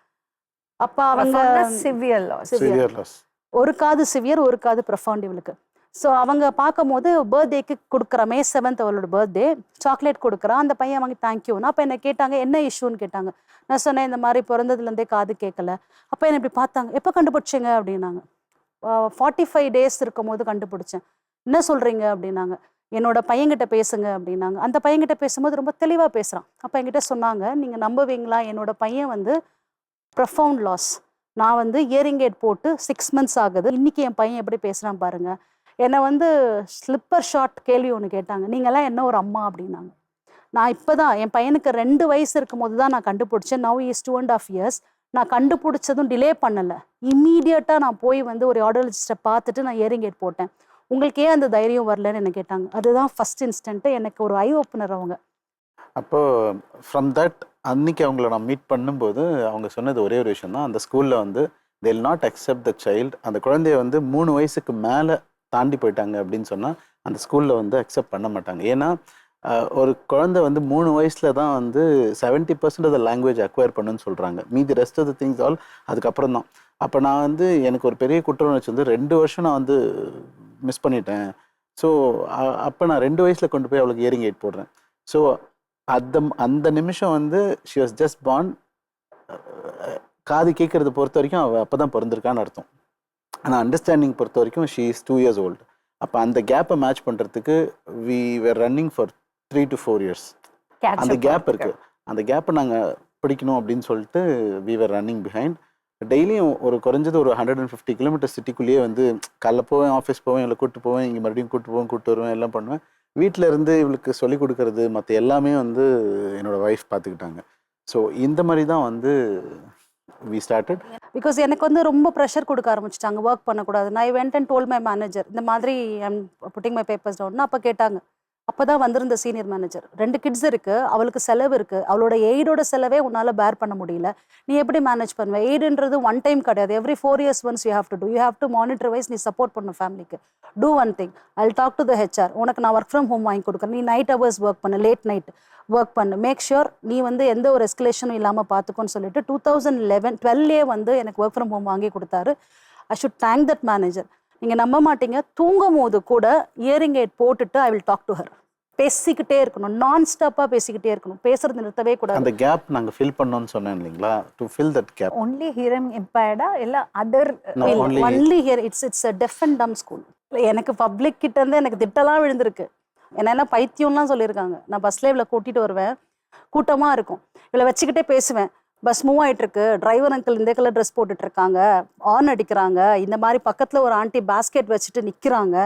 D: அப்போ அவங்க
B: சிவியர்
F: லாஸ்,
D: ஒரு காது சிவியர் ஒரு காது ப்ரொஃபவுண்ட் இவளுக்கு. ஸோ அவங்க பார்க்கும் போது பர்த்டேக்கு கொடுக்குறா, May 7th அவளோட பர்த்டே, சாக்லேட் கொடுக்குறா. அந்த பையன் வாங்கி தேங்க்யூனா. அப்போ என்னை கேட்டாங்க என்ன இஷ்யூன்னு கேட்டாங்க. நான் சொன்னேன் இந்த மாதிரி பிறந்ததுலேருந்தே காது கேட்கல. அப்போ என்னை இப்படி பார்த்தாங்க, எப்போ கண்டுபிடிச்சிங்க அப்படின்னாங்க. 45 days இருக்கும் போது கண்டுபிடிச்சேன். என்ன சொல்கிறீங்க அப்படின்னாங்க. என்னோட பையன்கிட்ட பேசுங்க அப்படின்னாங்க. அந்த பையன்கிட்ட பேசும்போது ரொம்ப தெளிவாக பேசுகிறான். அப்போ என்கிட்ட சொன்னாங்க, நீங்கள் நம்புவீங்களா, என்னோட பையன் வந்து ப்ரொஃபவுண்ட் லாஸ், நான் வந்து ஹியரிங் எய்ட் போட்டு 6 months ஆகுது, இன்றைக்கி என் பையன் எப்படி பேசுகிறான் பாருங்கள், என்னை வந்து ஸ்லிப்பர் ஷாட் கேள்வி ஒன்று கேட்டாங்க, நீங்கள்லாம் என்ன ஒரு அம்மா அப்படின்னாங்க. நான் இப்போ தான் என் பையனுக்கு 2 வயசு இருக்கும்போது தான் நான் கண்டுபிடிச்சேன். Now is 2.5 years. நான் கண்டுபிடிச்சதும் டிலே பண்ணலை, இம்மீடியட்டாக நான் போய் வந்து ஒரு ஆடியோலஜிஸ்ட்டை பார்த்துட்டு நான் இயரிங் எய்ட் போட்டேன். உங்களுக்கு ஏன் அந்த தைரியம் வரலன்னு என்ன கேட்டாங்க. அதுதான் ஃபர்ஸ்ட் இன்ஸ்டன்ட்டு எனக்கு ஒரு ஐ ஓப்பனர் அவங்க.
F: அப்போது ஃப்ரம் தட் அன்னைக்கு அவங்கள நான் மீட் பண்ணும்போது அவங்க சொன்னது ஒரே ஒரு விஷயம் தான், அந்த ஸ்கூலில் வந்து they will not accept the child. அந்த குழந்தைய வந்து 3 வயசுக்கு மேலே தாண்டி போயிட்டாங்க அப்படின்னு சொன்னால் அந்த ஸ்கூலில் வந்து அக்செப்ட் பண்ண மாட்டாங்க. ஏன்னா ஒரு குழந்தை வந்து 3 வயசில் தான் வந்து 70% ஆஃப் த லாங்குவேஜ் அக்வயர் பண்ணுன்னு சொல்கிறாங்க. மீதி rest of the things all அதுக்கப்புறம் தான். அப்போ நான் வந்து எனக்கு ஒரு பெரிய குற்ற உணர்ச்சி வந்து 2 வருஷம் நான் வந்து மிஸ் பண்ணிட்டேன். ஸோ அப்போ நான் 2 வயசில் கொண்டு போய் அவளுக்கு இயரிங் எய்ட் போடுறேன். ஸோ அந்த நிமிஷம் வந்து ஷி வாஸ் ஜஸ்ட் பார்ன். காது கேட்கறத பொறுத்த வரைக்கும் அவள் அப்போ தான் பிறந்திருக்கான்னு அர்த்தம். ஆனால் அண்டர்ஸ்டாண்டிங் பொறுத்த வரைக்கும் ஷீ இஸ் 2 years old. அப்போ அந்த கேப்பை மேட்ச் பண்ணுறதுக்கு we were running for 3 to 4 years. அந்த கேப் இருக்குது, அந்த கேப்பை நாங்கள் பிடிக்கணும் அப்படின்னு சொல்லிட்டு வி வேர் ரன்னிங் பிஹைண்ட். டெய்லியும் ஒரு குறைஞ்சது ஒரு 150 கிலோமீட்டர் சிட்டிக்குள்ளேயே வந்து காலைல போவேன், ஆஃபீஸ் போவேன், இவளை கூப்பிட்டு போவேன், இங்கே மறுபடியும் கூப்பிட்டு வருவேன், எல்லாம் பண்ணுவேன். வீட்டில் இருந்து இவளுக்கு சொல்லிக் கொடுக்கறது மற்ற எல்லாமே வந்து என்னோடய ஒய்ஃப் பார்த்துக்கிட்டாங்க. ஸோ இந்த மாதிரி தான் வந்து we started.
D: பிகாஸ் எனக்கு வந்து ரொம்ப ப்ரெஷர் கொடுக்க ஆரம்பிச்சிட்டாங்க, ஒர்க் பண்ணக்கூடாது. நான் I went and told my manager இந்த மாதிரி I'm putting my papers down. அப்போ கேட்டாங்க, அப்போ தான் வந்திருந்த சீனியர் மேனேஜர், 2 kids இருக்குது, அவளுக்கு செலவு இருக்குது, அவளோட எய்டோட செலவே உன்னால் பேர் பண்ண முடியல, நீ எப்படி மேனேஜ் பண்ணுவேன்? எய்டுன்றது 1 time கிடையாது, every 4 years once you have to do, you have to monitor வைஸ் நீ சப்போர்ட் பண்ண ஃபேமிலிக்கு. Do one thing, I will talk to the HR, உனக்கு நான் ஒர்க் ஃப்ரம் ஹோம் வாங்கி கொடுக்குறேன், நீ நைட் ஹவர்ஸ் ஒர்க் பண்ணு, லேட் நைட் ஒர்க் பண்ணு, மேக் ஷுர் நீ வந்து எந்த ஒரு எஸ்கலேஷனும் இல்லாமல் பார்த்துக்கோன்னு சொல்லிட்டு 2012 வந்து எனக்கு ஒர்க் ஃப்ரம் ஹோம் வாங்கி கொடுத்தாரு. I should thank that manager. நீங்கள் நம்ப மாட்டீங்க, தூங்கும் போது கூட இயரிங் எய்ட் போட்டுட்டு I will talk to her. பேசிக்கிட்டே இருக்கணும், நான் ஸ்டாப்பாக பேசிக்கிட்டே இருக்கணும், பேசுறது நிறுத்தவே கூடாது.
F: அந்த கேப் நாங்கள் ஃபில் பண்ணோம்னு சொன்னேன் இல்லைங்களா, to fill that gap.
B: Only hearing இம்பேர்டா இல்லை other?
D: Only hear. It's a deaf and dumb school. எனக்கு பப்ளிக் கிட்ட இருந்து எனக்கு திட்டலாம் விழுந்திருக்கு, என்னென்ன பைத்தியம்லாம் சொல்லியிருக்காங்க. நான் பஸ்ல இவளை கூட்டிகிட்டு வருவேன், கூட்டமாக இருக்கும், இவளை வச்சுக்கிட்டே பேசுவேன். பஸ் மூவ் ஆகிட்டு இருக்கு, டிரைவர் அங்கிள் இந்த கலர் ட்ரெஸ் போட்டுட்டு இருக்காங்க, ஆன் அடிக்கிறாங்க, இந்த மாதிரி பக்கத்தில் ஒரு ஆண்டி பாஸ்கெட் வச்சுட்டு நிற்கிறாங்க,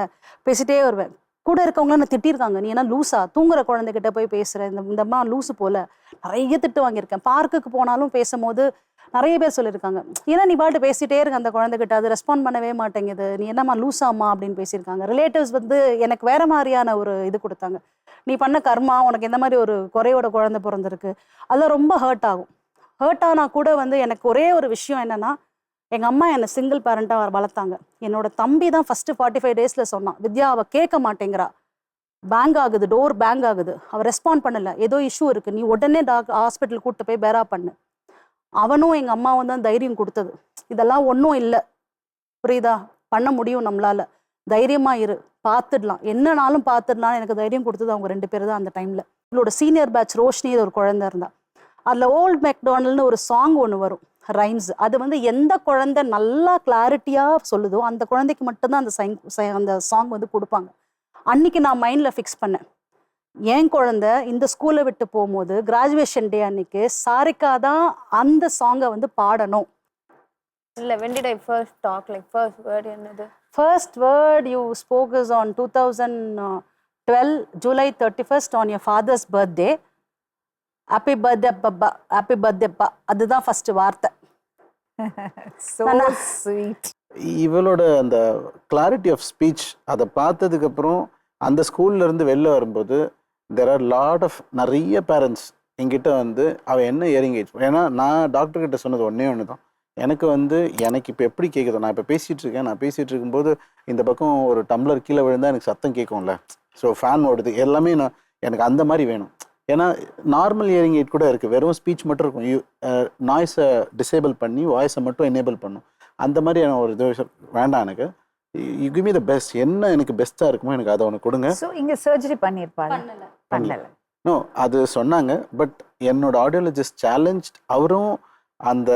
D: பேசிட்டே வருவேன். கூட இருக்கவங்கள நான் திட்டிருக்காங்க, நீ என்ன லூஸா, தூங்குற குழந்தைகிட்ட போய் பேசுகிறேன், இந்தம்மா லூஸு போல் நிறைய திட்டு வாங்கியிருக்கேன். பார்க்குக்கு போனாலும் பேசும்போது நிறைய பேர் சொல்லியிருக்காங்க, ஏன்னா நீ பாட்டு பேசிகிட்டே இருக்க அந்த குழந்தைகிட்ட, அது ரெஸ்பாண்ட் பண்ணவே மாட்டேங்குது, நீ என்னம்மா லூஸாம்மா அப்படின்னு பேசியிருக்காங்க. ரிலேட்டிவ்ஸ் வந்து எனக்கு வேறு மாதிரியான ஒரு இது கொடுத்தாங்க, நீ பண்ண கர்மா, உனக்கு இந்த மாதிரி ஒரு குறையோட குழந்தை பிறந்திருக்கு, அதெல்லாம் ரொம்ப ஹர்ட் ஆகும். ஹர்ட் ஆனால் கூட வந்து எனக்கு ஒரே ஒரு விஷயம் என்னென்னா, எங்கள் அம்மா என்னை சிங்கிள் பேரண்ட்டாக வளர்த்தாங்க. என்னோட தம்பி தான் ஃபஸ்ட்டு 45 days சொன்னான், வித்யா அவள் கேட்க மாட்டேங்கிறா, பேங்க் ஆகுது, டோர் பேங்க் ஆகுது, அவள் ரெஸ்பாண்ட் பண்ணலை, ஏதோ இஷ்யூ இருக்குது, நீ உடனே ஹாஸ்பிட்டல் கூப்பிட்டு போய் பேரா பண்ணு. அவனும் எங்கள் அம்மாவும் தான் தைரியம் கொடுத்தது, இதெல்லாம் ஒன்றும் இல்லை, புரியுதா, பண்ண முடியும் நம்மளால், தைரியமாக இரு, பார்த்துடலாம், என்னன்னாலும் பார்த்துடலாம், எனக்கு தைரியம் கொடுத்தது அவங்க 2 பேர் தான் அந்த டைமில். இவளோட சீனியர் பேட்ச் ரோஷினி ஒரு குழந்தை இருந்தா, அதில் ஓல்ட் மெக்டானல்னு ஒரு சாங் ஒன்று வரும், ரைம்ஸ். அது வந்து எந்த குழந்தை நல்லா கிளாரிட்டியாக சொல்லுதோ அந்த குழந்தைக்கு மட்டும்தான் அந்த சாங் வந்து கொடுப்பாங்க. அன்னைக்கு நான் மைண்டில் ஃபிக்ஸ் பண்ணேன், என் குழந்தை இந்த ஸ்கூலை விட்டு போகும்போது கிராஜுவேஷன் டே அன்னைக்கு சாரிகா தான் அந்த சாங்கை வந்து பாடணும்.
H: இல்லை, when did I first talk, like first word என்னது?
D: First word you spoke is on 2012 July 31st on your father's birthday. Happy birthday Papa, happy birthday பா, அதுதான் ஃபர்ஸ்ட் வார்த்தை.
B: So sweet.
F: இவளோட அந்த கிளாரிட்டி ஆஃப் ஸ்பீச் அதை பார்த்ததுக்கப்புறம் அந்த ஸ்கூல்லேருந்து வெளில வரும்போது தெர் ஆர் லாட் ஆஃப் நிறைய பேரண்ட்ஸ் என்கிட்ட வந்து அவள் என்ன இயரிங் எய்ட், ஏன்னா நான் டாக்டர்கிட்ட சொன்னது ஒன்று தான், எனக்கு வந்து எனக்கு இப்போ எப்படி கேட்குதோ, நான் இப்போ பேசிகிட்டு இருக்கேன், நான் பேசிகிட்டு இருக்கும்போது இந்த பக்கம் ஒரு டம்ளர் கீழே விழுந்தால் எனக்கு சத்தம் கேட்கும்ல, ஸோ ஃபேன் ஓடுது, எல்லாமே நான் எனக்கு அந்த மாதிரி வேணும். ஏன்னா நார்மல் இயரிங் எய்ட் கூட இருக்குது, வெறும் ஸ்பீச் மட்டும் இருக்கும், நாய்ஸை டிசேபிள் பண்ணி வாய்ஸை மட்டும் எனேபிள் பண்ணும், அந்த மாதிரி ஒரு இது வேண்டாம் எனக்கு. You give me the best, என்ன எனக்கு பெஸ்ட்டாக இருக்குமோ எனக்கு அதை ஒன்று கொடுங்க.
B: ஸோ இங்கே சர்ஜரி பண்ணியிருப்பாங்க? பண்ணலை.
F: நோ, அது சொன்னாங்க, பட் என்னோட ஆடியோலஜிஸ்ட் சேலஞ்ச், அவரும் அந்த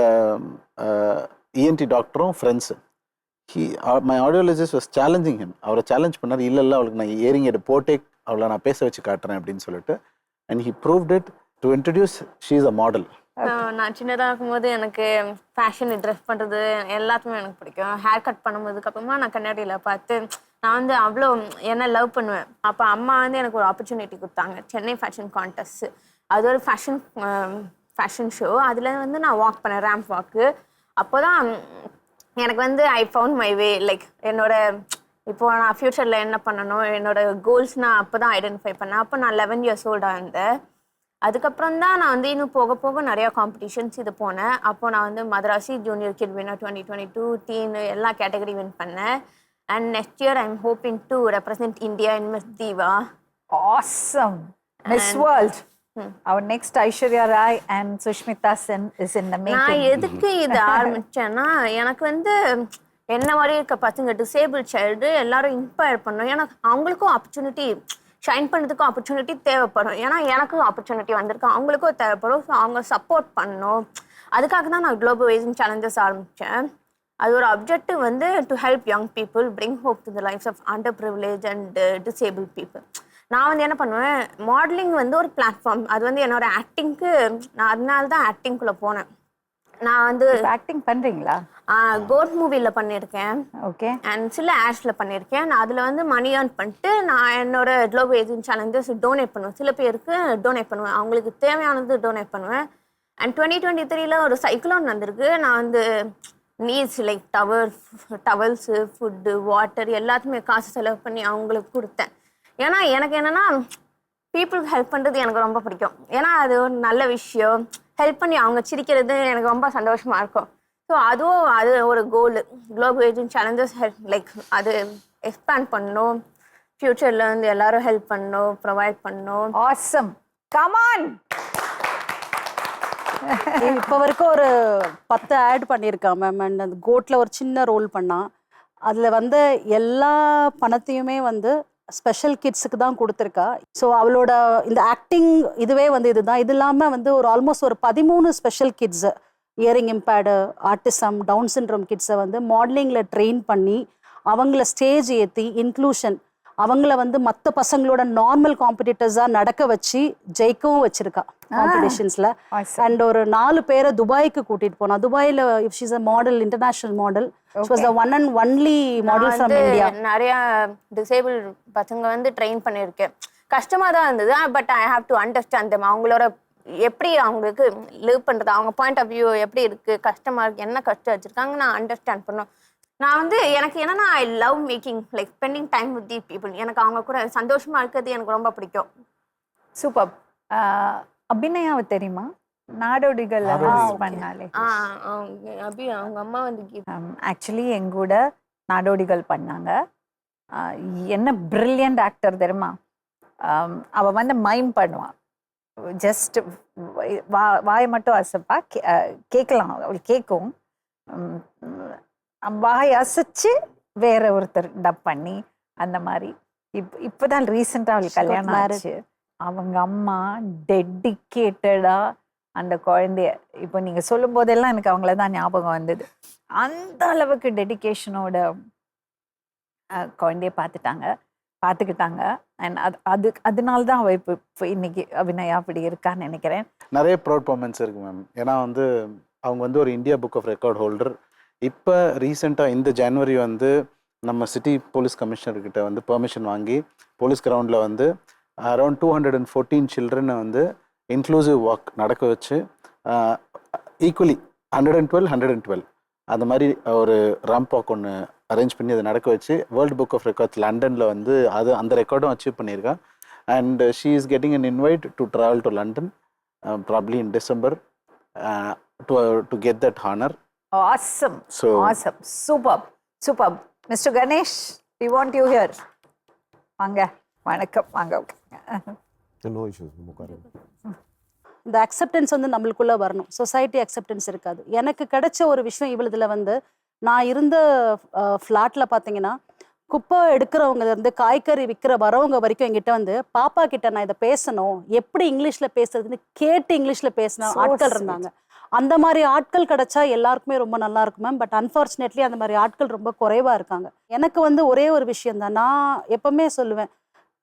F: இஎன்டி டாக்டரும் friends. My audiologist was challenging him, அவரை சேலஞ்ச் பண்ணார், இல்லை அவளுக்கு நான் இயரிங் எய்ட் போட்டே அவளை நான் பேச வச்சு காட்டுறேன் அப்படின்னு சொல்லிட்டு. And he proved it. To introduce, she is a model.
H: நான் சின்னதாக இருக்கும்போது எனக்கு ஃபேஷன் ட்ரெஸ் பண்ணுறது எல்லாத்துமே எனக்கு பிடிக்கும். ஹேர் கட் பண்ணும்போதுக்கு அப்புறமா நான் கண்ணாடியில் பார்த்து நான் வந்து அவ்வளோ என்ன லவ் பண்ணுவேன். அப்போ அம்மா வந்து எனக்கு ஒரு ஆப்பர்ச்சுனிட்டி கொடுத்தாங்க, சென்னை ஃபேஷன் கான்டெஸ்ட். அது ஒரு ஃபேஷன் ஷோ. அதில் வந்து நான் வாக் பண்ணேன், ரேம்ப் வாக்கு. அப்போ தான் எனக்கு வந்து I found my way. Like என்னோட இப்போ நான் ஃப்யூச்சரில் என்ன பண்ணணும், என்னோட கோல்ஸ் நான் அப்போ தான் ஐடென்டிஃபை பண்ணேன். அப்போ நான் 11 years ஓல்டாக இருந்தேன். அதுக்கப்புறம் தான் நான் வந்து இன்னும் போக போக நிறையா காம்படிஷன்ஸ் இது போனேன். அப்போது நான் வந்து Madrasi junior kid winner 2022 teen எல்லா கேட்டகரி வின் பண்ணேன். And next year I am hoping to represent India in Miss Diva.
B: Awesome. Miss World. Our next Aishwarya Rai and Sushmita Sen is in the making.
H: நான் எதுக்கு இது ஆரம்பிச்சேன்னா, எனக்கு வந்து என்ன மாதிரி இருக்க பசங்க டிசேபிள் சைல்டு எல்லாரும் இன்ஸ்பயர் பண்ணணும். ஏன்னா அவங்களுக்கும் ஆப்பர்ச்சுனிட்டி ஷைன் பண்ணுறதுக்கும் ஆப்பர்ச்சுனிட்டி தேவைப்படும். ஏன்னா எனக்கும் ஆப்பர்ச்சுனிட்டி வந்திருக்கு, அவங்களுக்கும் தேவைப்படும். ஸோ அவங்க சப்போர்ட் பண்ணணும். அதுக்காக தான் நான் குளோபல் வைசிங் சேலஞ்சஸ் ஆரம்பித்தேன். அது ஒரு அப்ஜெக்டிவ் வந்து to help young people bring hope to the lifes of under privilege and disable people. நான் வந்து என்ன பண்ணுவேன், மாடலிங் வந்து ஒரு பிளாட்ஃபார்ம். அது வந்து என்னோட ஆக்டிங்க்கு நான் அதனால தான் ஆக்டிங்குள்ளே போனேன். நான் வந்து
B: ஆக்டிங் பண்ணுறீங்களா?
H: கோட் மூவியில் பண்ணியிருக்கேன்.
B: ஓகே.
H: அண்ட் சில ஆட்ஸில் பண்ணியிருக்கேன். நான் அதில் வந்து மணி ஏர்ன் பண்ணிட்டு நான் என்னோட குளோபல் வைசிங் சேலஞ்சஸ் டொனேட் பண்ணுவேன். சில பேருக்கு டொனேட் பண்ணுவேன், அவங்களுக்கு தேவையானது டொனேட் பண்ணுவேன். அண்ட் 2023 ஒரு சைக்ளோன் வந்திருக்கு. நான் வந்து needs like towels, food, water எல்லாத்துமே காசு செலவு பண்ணி அவங்களுக்கு கொடுத்தேன். ஏன்னா எனக்கு என்னென்னா பீப்புளுக்கு ஹெல்ப் பண்ணுறது எனக்கு ரொம்ப பிடிக்கும். ஏன்னா அது ஒரு நல்ல விஷயம். ஹெல்ப் பண்ணி அவங்க சிரிக்கிறது எனக்கு ரொம்ப சந்தோஷமாக இருக்கும். ஸோ அது ஒரு கோலு. குளோபல் வைசிங் சேலஞ்சஸ் லைக் அது எக்ஸ்பேண்ட் பண்ணணும், ஃப்யூச்சரில் வந்து எல்லாரும் ஹெல்ப் பண்ணணும், ப்ரொவைட் பண்ணணும்.
B: Awesome. Come on.
D: இப்போ வரைக்கும் ஒரு 10 ஆட் பண்ணியிருக்கான் மேம். அண்ட் அந்த கோட்டில் ஒரு சின்ன ரோல் பண்ணான். அதில் வந்து எல்லா பணத்தையுமே வந்து ஸ்பெஷல் கிட்ஸுக்கு தான் கொடுத்துருக்கா. ஸோ அவளோட இந்த ஆக்டிங் இதுவே வந்து இதுதான். இது இல்லாமல் வந்து ஒரு ஆல்மோஸ்ட் ஒரு 13 special kids, hearing impaired, autism, Down syndrome கிட்ஸை வந்து மாடலிங்கில் ட்ரெயின் பண்ணி அவங்கள ஸ்டேஜ் ஏற்றி இன்க்ளூஷன் அவங்கள வந்து மற்ற பசங்களோட நார்மல் காம்படிட்டர்ஸாக நடக்க வச்சு ஜெயிக்கவும் வச்சிருக்கா காம்படிஷன்ஸில். அண்ட் ஒரு 4 பேரை துபாய்க்கு கூட்டிகிட்டு போனா. துபாயில் if she's a model, international model. She was the one and only model from India.
H: நிறைய டிசேபிள் பசங்க வந்து ட்ரெயின் பண்ணியிருக்கேன். கஷ்டமாக தான் இருந்தது. But I have to understand them. அவங்களோட எப்படி அவங்களுக்கு லிவ் பண்ணுறது, அவங்க பாயிண்ட் ஆஃப் வியூ எப்படி இருக்குது, கஷ்டமாக இருக்குது, என்ன கஷ்டம் வச்சுருக்காங்க நான் அண்டர்ஸ்டாண்ட் பண்ணணும். நான் வந்து எனக்கு என்னன்னா I love making like spending time with the people. எனக்கு அவங்க கூட சந்தோஷமாக இருக்கிறது எனக்கு ரொம்ப பிடிக்கும்.
B: சூப்பர். அபிநயாவை தெரியுமா? நாடோடிகள் பண்ணாலே.
H: அவங்க அம்மா வந்து
B: ஆக்சுவலி எங்கூட நாடோடிகள் பண்ணாங்க. என்ன பிரில்லியன்ட் ஆக்டர் தெரியுமா? அவள் வந்து மைம் பண்ணுவான். ஜஸ்ட் வாயை மட்டும் அசைப்பா, கேட்கலாம், அவள் கேட்கும். வாய் அசைச்சு வேற ஒருத்தர் டப் பண்ணி அந்த மாதிரி. இப்போதான் ரீசெண்டாக அவளுக்கு கல்யாணம் ஆச்சு. அவங்க அம்மா டெடிக்கேட்டடா அந்த குழந்தைய, இப்போ நீங்கள் சொல்லும் போதெல்லாம் எனக்கு அவங்கள தான் ஞாபகம் வந்தது. அந்த அளவுக்கு டெடிக்கேஷனோட குழந்தைய பார்த்துக்கிட்டாங்க. அண்ட் அதனால தான் அவள் இப்போ இன்னைக்கு அபிநயா அப்படி இருக்கான்னு நினைக்கிறேன்.
F: நிறைய ப்ரௌட் மூமெண்ட்ஸ் இருக்கு மேம். ஏன்னா வந்து அவங்க வந்து ஒரு India book of record holder. இப்போ ரீசெண்டாக இந்த ஜனவரி வந்து நம்ம சிட்டி போலீஸ் கமிஷனர்கிட்ட வந்து பெர்மிஷன் வாங்கி போலீஸ் கிரவுண்டில் வந்து அரௌண்ட் 214 சில்ட்ரனை வந்து இன்க்ளூசிவ் வாக் நடக்க வச்சு ஈக்குவலி 112 அந்த மாதிரி ஒரு ரம்ப் வாக் ஒன்று அரேஞ்ச் பண்ணி அதை நடக்க வச்சு வேர்ல்டு புக் ஆஃப் ரெக்கார்ட்ஸ் லண்டனில் வந்து அந்த ரெக்கார்டும் அச்சீவ் பண்ணியிருக்கா. And she is getting an invite to travel to London probably in December to get that honour.
B: Awesome. Awesome. Superb. Mr. Ganesh, we want you here. வாங்க. வணக்கம். வாங்க.
I: No issues.
D: இந்த acceptance வந்து நம்மளுக்குள்ளே வரணும். சொசைட்டி அக்செப்டன்ஸ் இருக்காது. எனக்கு கிடைச்ச ஒரு விஷயம் இவ்வளோதில் வந்து நான் இருந்த ஃப்ளாட்டில் பார்த்தீங்கன்னா குப்பை எடுக்கிறவங்க இருந்து காய்கறி வரவங்க வரைக்கும் என்கிட்ட வந்து பாப்பா கிட்ட நான் இதை பேசணும், எப்படி இங்கிலீஷில் பேசுறதுன்னு கேட்டு இங்கிலீஷில் பேசின ஆட்கள் இருந்தாங்க. அந்த மாதிரி ஆட்கள் கிடைச்சா எல்லாருக்குமே ரொம்ப நல்லா இருக்கும் மேம். பட் அன்ஃபார்ச்சுனேட்லி அந்த மாதிரி ஆட்கள் ரொம்ப குறைவாக இருக்காங்க. எனக்கு வந்து ஒரே ஒரு விஷயம் தான், நான் எப்பவுமே சொல்லுவேன்,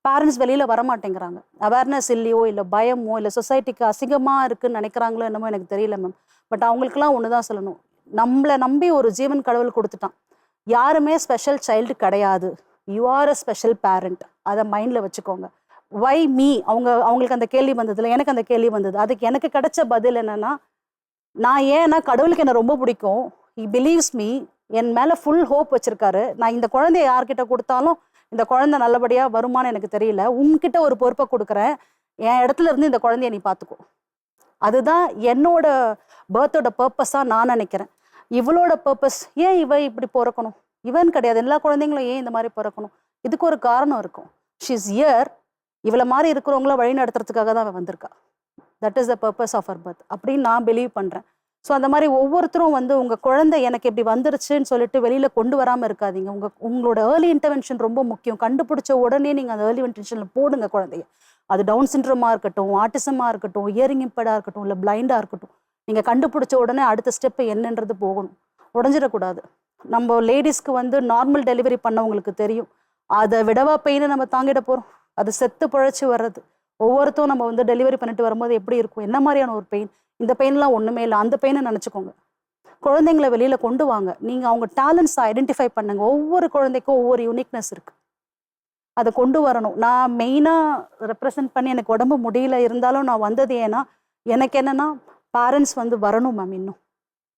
D: பேரண்ட்ஸ் வெளியில் வர மாட்டேங்கிறாங்க. அவேர்னஸ் இல்லையோ, இல்லை பயமோ, இல்லை சொசைட்டிக்கு அசிங்கமாக இருக்குன்னு நினைக்கிறாங்களோ என்னமோ எனக்கு தெரியல மேம். பட் அவங்களுக்குலாம் ஒன்று தான் சொல்லணும், நம்மளை நம்பி ஒரு ஜீவன் கடவுள் கொடுத்துட்டான். யாருமே ஸ்பெஷல் சைல்டு கிடையாது. You are a special parent. அதை மைண்டில் வச்சுக்கோங்க. வை மீ, அவங்களுக்கு அந்த கேள்வி வந்ததில்லை, எனக்கு அந்த கேள்வி வந்தது. அதுக்கு எனக்கு கிடைச்ச பதில் என்னன்னா, நான் ஏன்னா கடவுளுக்கு என்னை ரொம்ப பிடிக்கும். ஹி பிலீவ்ஸ் மீ, என் மேலே ஃபுல் ஹோப் வச்சுருக்காரு. நான் இந்த குழந்தைய யார்கிட்ட கொடுத்தாலும் இந்த குழந்தை நல்லபடியாக வருமானு எனக்கு தெரியல. உன்கிட்ட ஒரு பொறுப்பை கொடுக்குறேன், என் இடத்துல இருந்து இந்த குழந்தைய நீ பார்த்துக்கோ. அதுதான் என்னோட பர்த்தோட பர்பஸாக நான் நினைக்கிறேன். இவளோட பர்பஸ், ஏன் இவ இப்படி பிறக்கணும்? இவன் கிடையாது, எல்லா குழந்தைங்களும் ஏன் இந்த மாதிரி பிறக்கணும்? இதுக்கு ஒரு காரணம் இருக்கும். She is here. இவளை மாதிரி இருக்கிறவங்கள வழி நடத்துறதுக்காக தான் அவன் வந்திருக்கா. That is the purpose of அவர் பர்த் அப்படின்னு நான் பிலீவ் பண்ணுறேன். ஸோ அந்த மாதிரி ஒவ்வொருத்தரும் உங்கள் குழந்தை எனக்கு இப்படி வந்துருச்சுன்னு சொல்லிட்டு வெளியில் கொண்டு வராமல் இருக்காதீங்க. உங்களோட ஏர்லி இன்டர்வென்ஷன் ரொம்ப முக்கியம். கண்டுபிடிச்ச உடனே நீங்கள் அந்த ஏர்லி இன்டர்வென்ஷனில் போடுங்க குழந்தைய. அது டவுன் சிண்ட்ரோமாக இருக்கட்டும், ஆட்டிசமாக இருக்கட்டும், இயரிங் இம்பேர்டாக இருக்கட்டும், இல்லை பிளைண்டாக இருக்கட்டும், நீங்கள் கண்டுபிடிச்ச உடனே அடுத்த ஸ்டெப்பு என்னன்றது போகணும். உடஞ்சிடக்கூடாது. நம்ம லேடிஸ்க்கு நார்மல் டெலிவரி பண்ணவங்களுக்கு தெரியும், அதை விடவா பெயினை நம்ம தாங்கிட போகிறோம். அது செத்து பிழைச்சி வர்றது. ஒவ்வொருத்தரும் நம்ம டெலிவரி பண்ணிட்டு வரும்போது எப்படி இருக்கும், என்ன மாதிரியான ஒரு பெயின், இந்த பெயின்லாம் ஒன்றுமே இல்லை, அந்த பெயினை நினச்சிக்கோங்க. குழந்தைங்களை வெளியில் கொண்டு வாங்க. நீங்கள் அவங்க டேலண்ட்ஸை ஐடென்டிஃபை பண்ணுங்க. ஒவ்வொரு குழந்தைக்கும் ஒவ்வொரு யூனிக்னஸ் இருக்குது, அதை கொண்டு வரணும். நான் மெயினாக ரெப்ரசன்ட் பண்ணி எனக்கு உடம்பு முடியல இருந்தாலும் நான் வந்தது ஏன்னா, எனக்கு என்னென்னா பேரண்ட்ஸ் வரணும் மேம். இன்னும்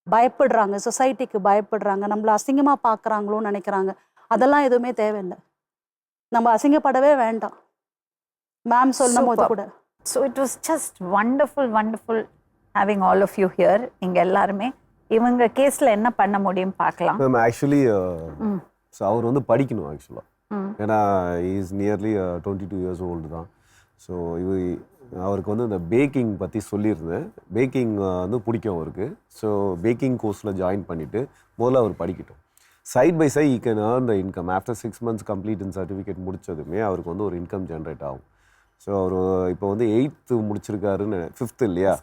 D: பயப்படுறாங்க, சொசைட்டிக்கு பயப்படுறாங்க, நம்மளை அசிங்கமாக பார்க்குறாங்களோன்னு நினைக்கிறாங்க. அதெல்லாம் எதுவுமே தேவையில்லை. நம்ம அசிங்கப்படவே வேண்டாம். மேம் சொல்லும் போது கூட.
B: So it was just wonderful having all of you here. இங்கே எல்லாருமே இவங்க கேஸில் என்ன பண்ண முடியும் பார்க்கலாம்.
I: மேம் ஆக்சுவலி ஸோ அவர் படிக்கணும் ஆக்சுவலாக. ஏன்னா இஸ் நியர்லி 22 years ஓல்டு தான். ஸோ அவருக்கு இந்த பேக்கிங் பற்றி சொல்லியிருந்தேன். பேக்கிங் பிடிக்கும் அவருக்கு. ஸோ பேக்கிங் கோர்ஸில் ஜாயின் பண்ணிவிட்டு முதல்ல அவர் படிக்கட்டும். Side by side he can earn the income. After 6 months complete in certificate முடித்ததுமே அவருக்கு ஒரு இன்கம் ஜென்ரேட் ஆகும். ஸோ அவர் இப்போ 8th முடிச்சிருக்காருன்னு, 5th இல்லையா?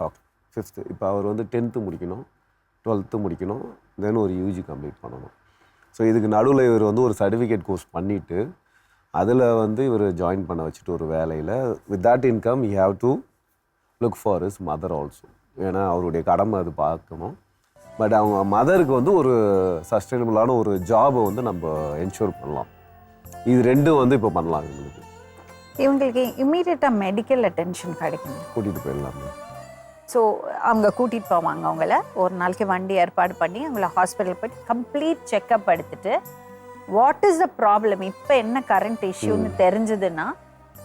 I: Okay 5th. இப்போ அவர் 10th முடிக்கணும், 12th முடிக்கணும், தென் ஒரு யூஜி கம்ப்ளீட் பண்ணணும். ஸோ இதுக்கு நடுவில் இவர் ஒரு சர்டிஃபிகேட் கோர்ஸ் பண்ணிவிட்டு அதில் இவர் ஜாயின் பண்ண வச்சுட்டு ஒரு வேலையில் with that income you have to look for his mother also. ஏன்னா அவருடைய கடமை அது பார்க்கணும். பட் அவங்க மதருக்கு ஒரு சஸ்டைனபிளான ஒரு ஜாபை நம்ம என்ஷூர் பண்ணலாம். இது ரெண்டும் இப்போ பண்ணலாம்.
B: இவங்களுக்கு இம்மீடியட்டாக மெடிக்கல் அட்டென்ஷன் கிடைக்கும்.
I: கூட்டிகிட்டு போயிடலாம்.
B: ஸோ அவங்க கூட்டிகிட்டு போவாங்க. அவங்கள ஒரு நாளைக்கு வண்டி ஏற்பாடு பண்ணி அவங்கள ஹாஸ்பிட்டல் போய் கம்ப்ளீட் செக்அப் எடுத்துட்டு வாட் இஸ் த ப்ராப்ளம், இப்போ என்ன கரண்ட் இஷ்யூன்னு தெரிஞ்சதுன்னா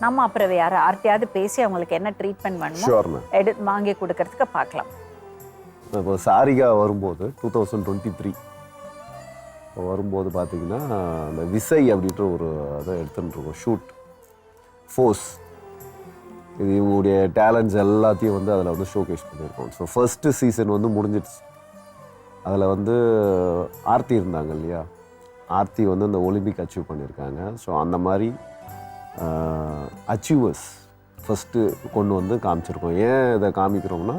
B: நம்ம அப்புறம் யார்ட்டையாவது பேசி அவங்களுக்கு என்ன ட்ரீட்மெண்ட் பண்ணணும் வாங்கி கொடுக்கறதுக்கு பார்க்கலாம்.
I: இப்போ சாரிகா வரும்போது 2023 வரும்போது பார்த்தீங்கன்னா அந்த விசை அப்படின்ற ஒரு அதை எடுத்துகிட்டு இருக்கோம், ஷூட் ஃபோர்ஸ். இது இவங்களுடைய டேலண்ட்ஸ் எல்லாத்தையும் அதில் ஷோகேஸ் பண்ணியிருக்கோம். ஸோ ஃபர்ஸ்ட்டு சீசன் முடிஞ்சிடுச்சு. அதில் ஆர்த்தி இருந்தாங்க இல்லையா, ஆர்த்தி அந்த ஒலிம்பிக் அச்சீவ் பண்ணியிருக்காங்க. ஸோ அந்த மாதிரி அச்சீவர்ஸ் ஃபஸ்ட்டு கொண்டு காமிச்சிருக்கோம். ஏன் இதை காமிக்கிறோம்னா,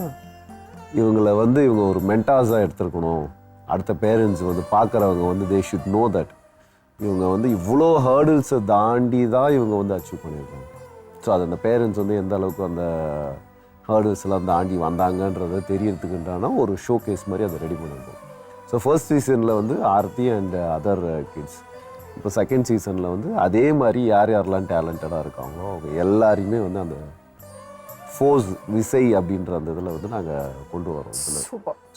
I: இவங்களை இவங்க ஒரு மென்டாஸாக எடுத்துருக்கணும். அடுத்த பேரண்ட்ஸ் பார்க்குறவங்க தே ஷுட் நோ தட் இவங்க இவ்வளோ ஹேர்டில்ஸை தாண்டி தான் இவங்க அச்சீவ் பண்ணியிருக்காங்க. ஸோ அது அந்த பேரண்ட்ஸ் எந்த அளவுக்கு அந்த ஹேர்டில்ஸ்லாம் தாண்டி வந்தாங்கன்றதை தெரியறதுக்குன்றான ஒரு ஷோ கேஸ் மாதிரி அதை ரெடி பண்ணியிருக்கோம். ஸோ ஃபர்ஸ்ட் சீசனில் ஆர்த்தி அண்ட் அதர் கிட்ஸ். இப்போ செகண்ட் சீசனில் அதே மாதிரி யார் யாரெல்லாம் டேலண்டடாக இருக்காங்களோ அவங்க எல்லாரையுமே அந்த ஃபோர்ஸ் விசை அப்படின்ற அந்த இதில் நாங்கள் கொண்டு வரோம்.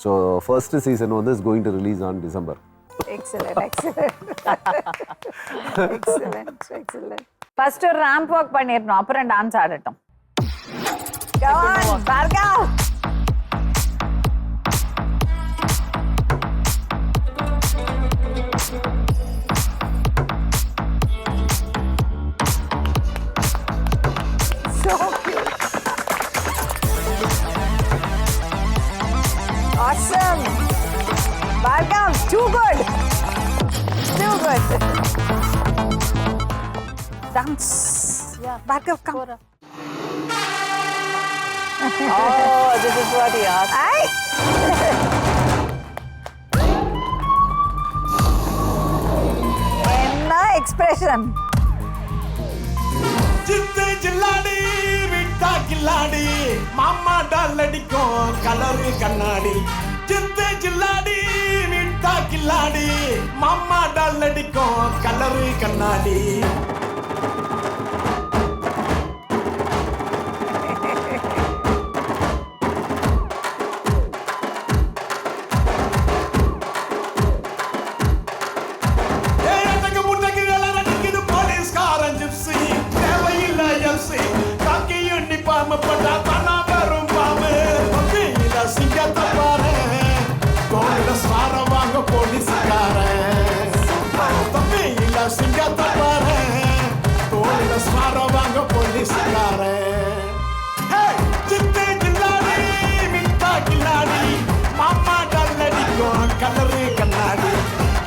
I: So first season is going to release on December.
B: First ஒரு ராம்ப் வாக் பண்ணிரணும், அப்புறம் டான்ஸ் ஆடட்டும். Come on, Bhargav. So cute. Awesome. Bhargav, too good. Too good. Dance.
D: Yeah.
B: Bhargav, come.
G: Oh, this is what he asked.
B: Ay. என்ன expression.
J: ஜில்லாடி விட்டா கில்லாடி மாமா டால் அடிக்கும் colour கண்ணாடி சித்து ஜில்லாடி விட்டா கில்லாடி மாமா டால் அடிக்கும் கலரு கண்ணாடி கலரு கண்ணாடி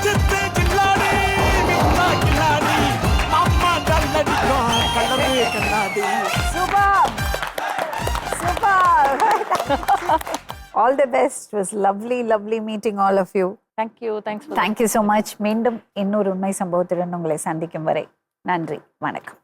J: சித்து ஜில்லாடி மிட்டா கில்லாடி மாமா டால் அடிக்கும் கலரு கண்ணாடி.
B: Superb. All the best. It was lovely meeting all of you.
G: Thank you. Thanks.
B: Thank you so much. மீண்டும் இன்னொரு உண்மை சம்பவத்துடன் உங்களை சந்திக்கும் வரை நன்றி, வணக்கம்.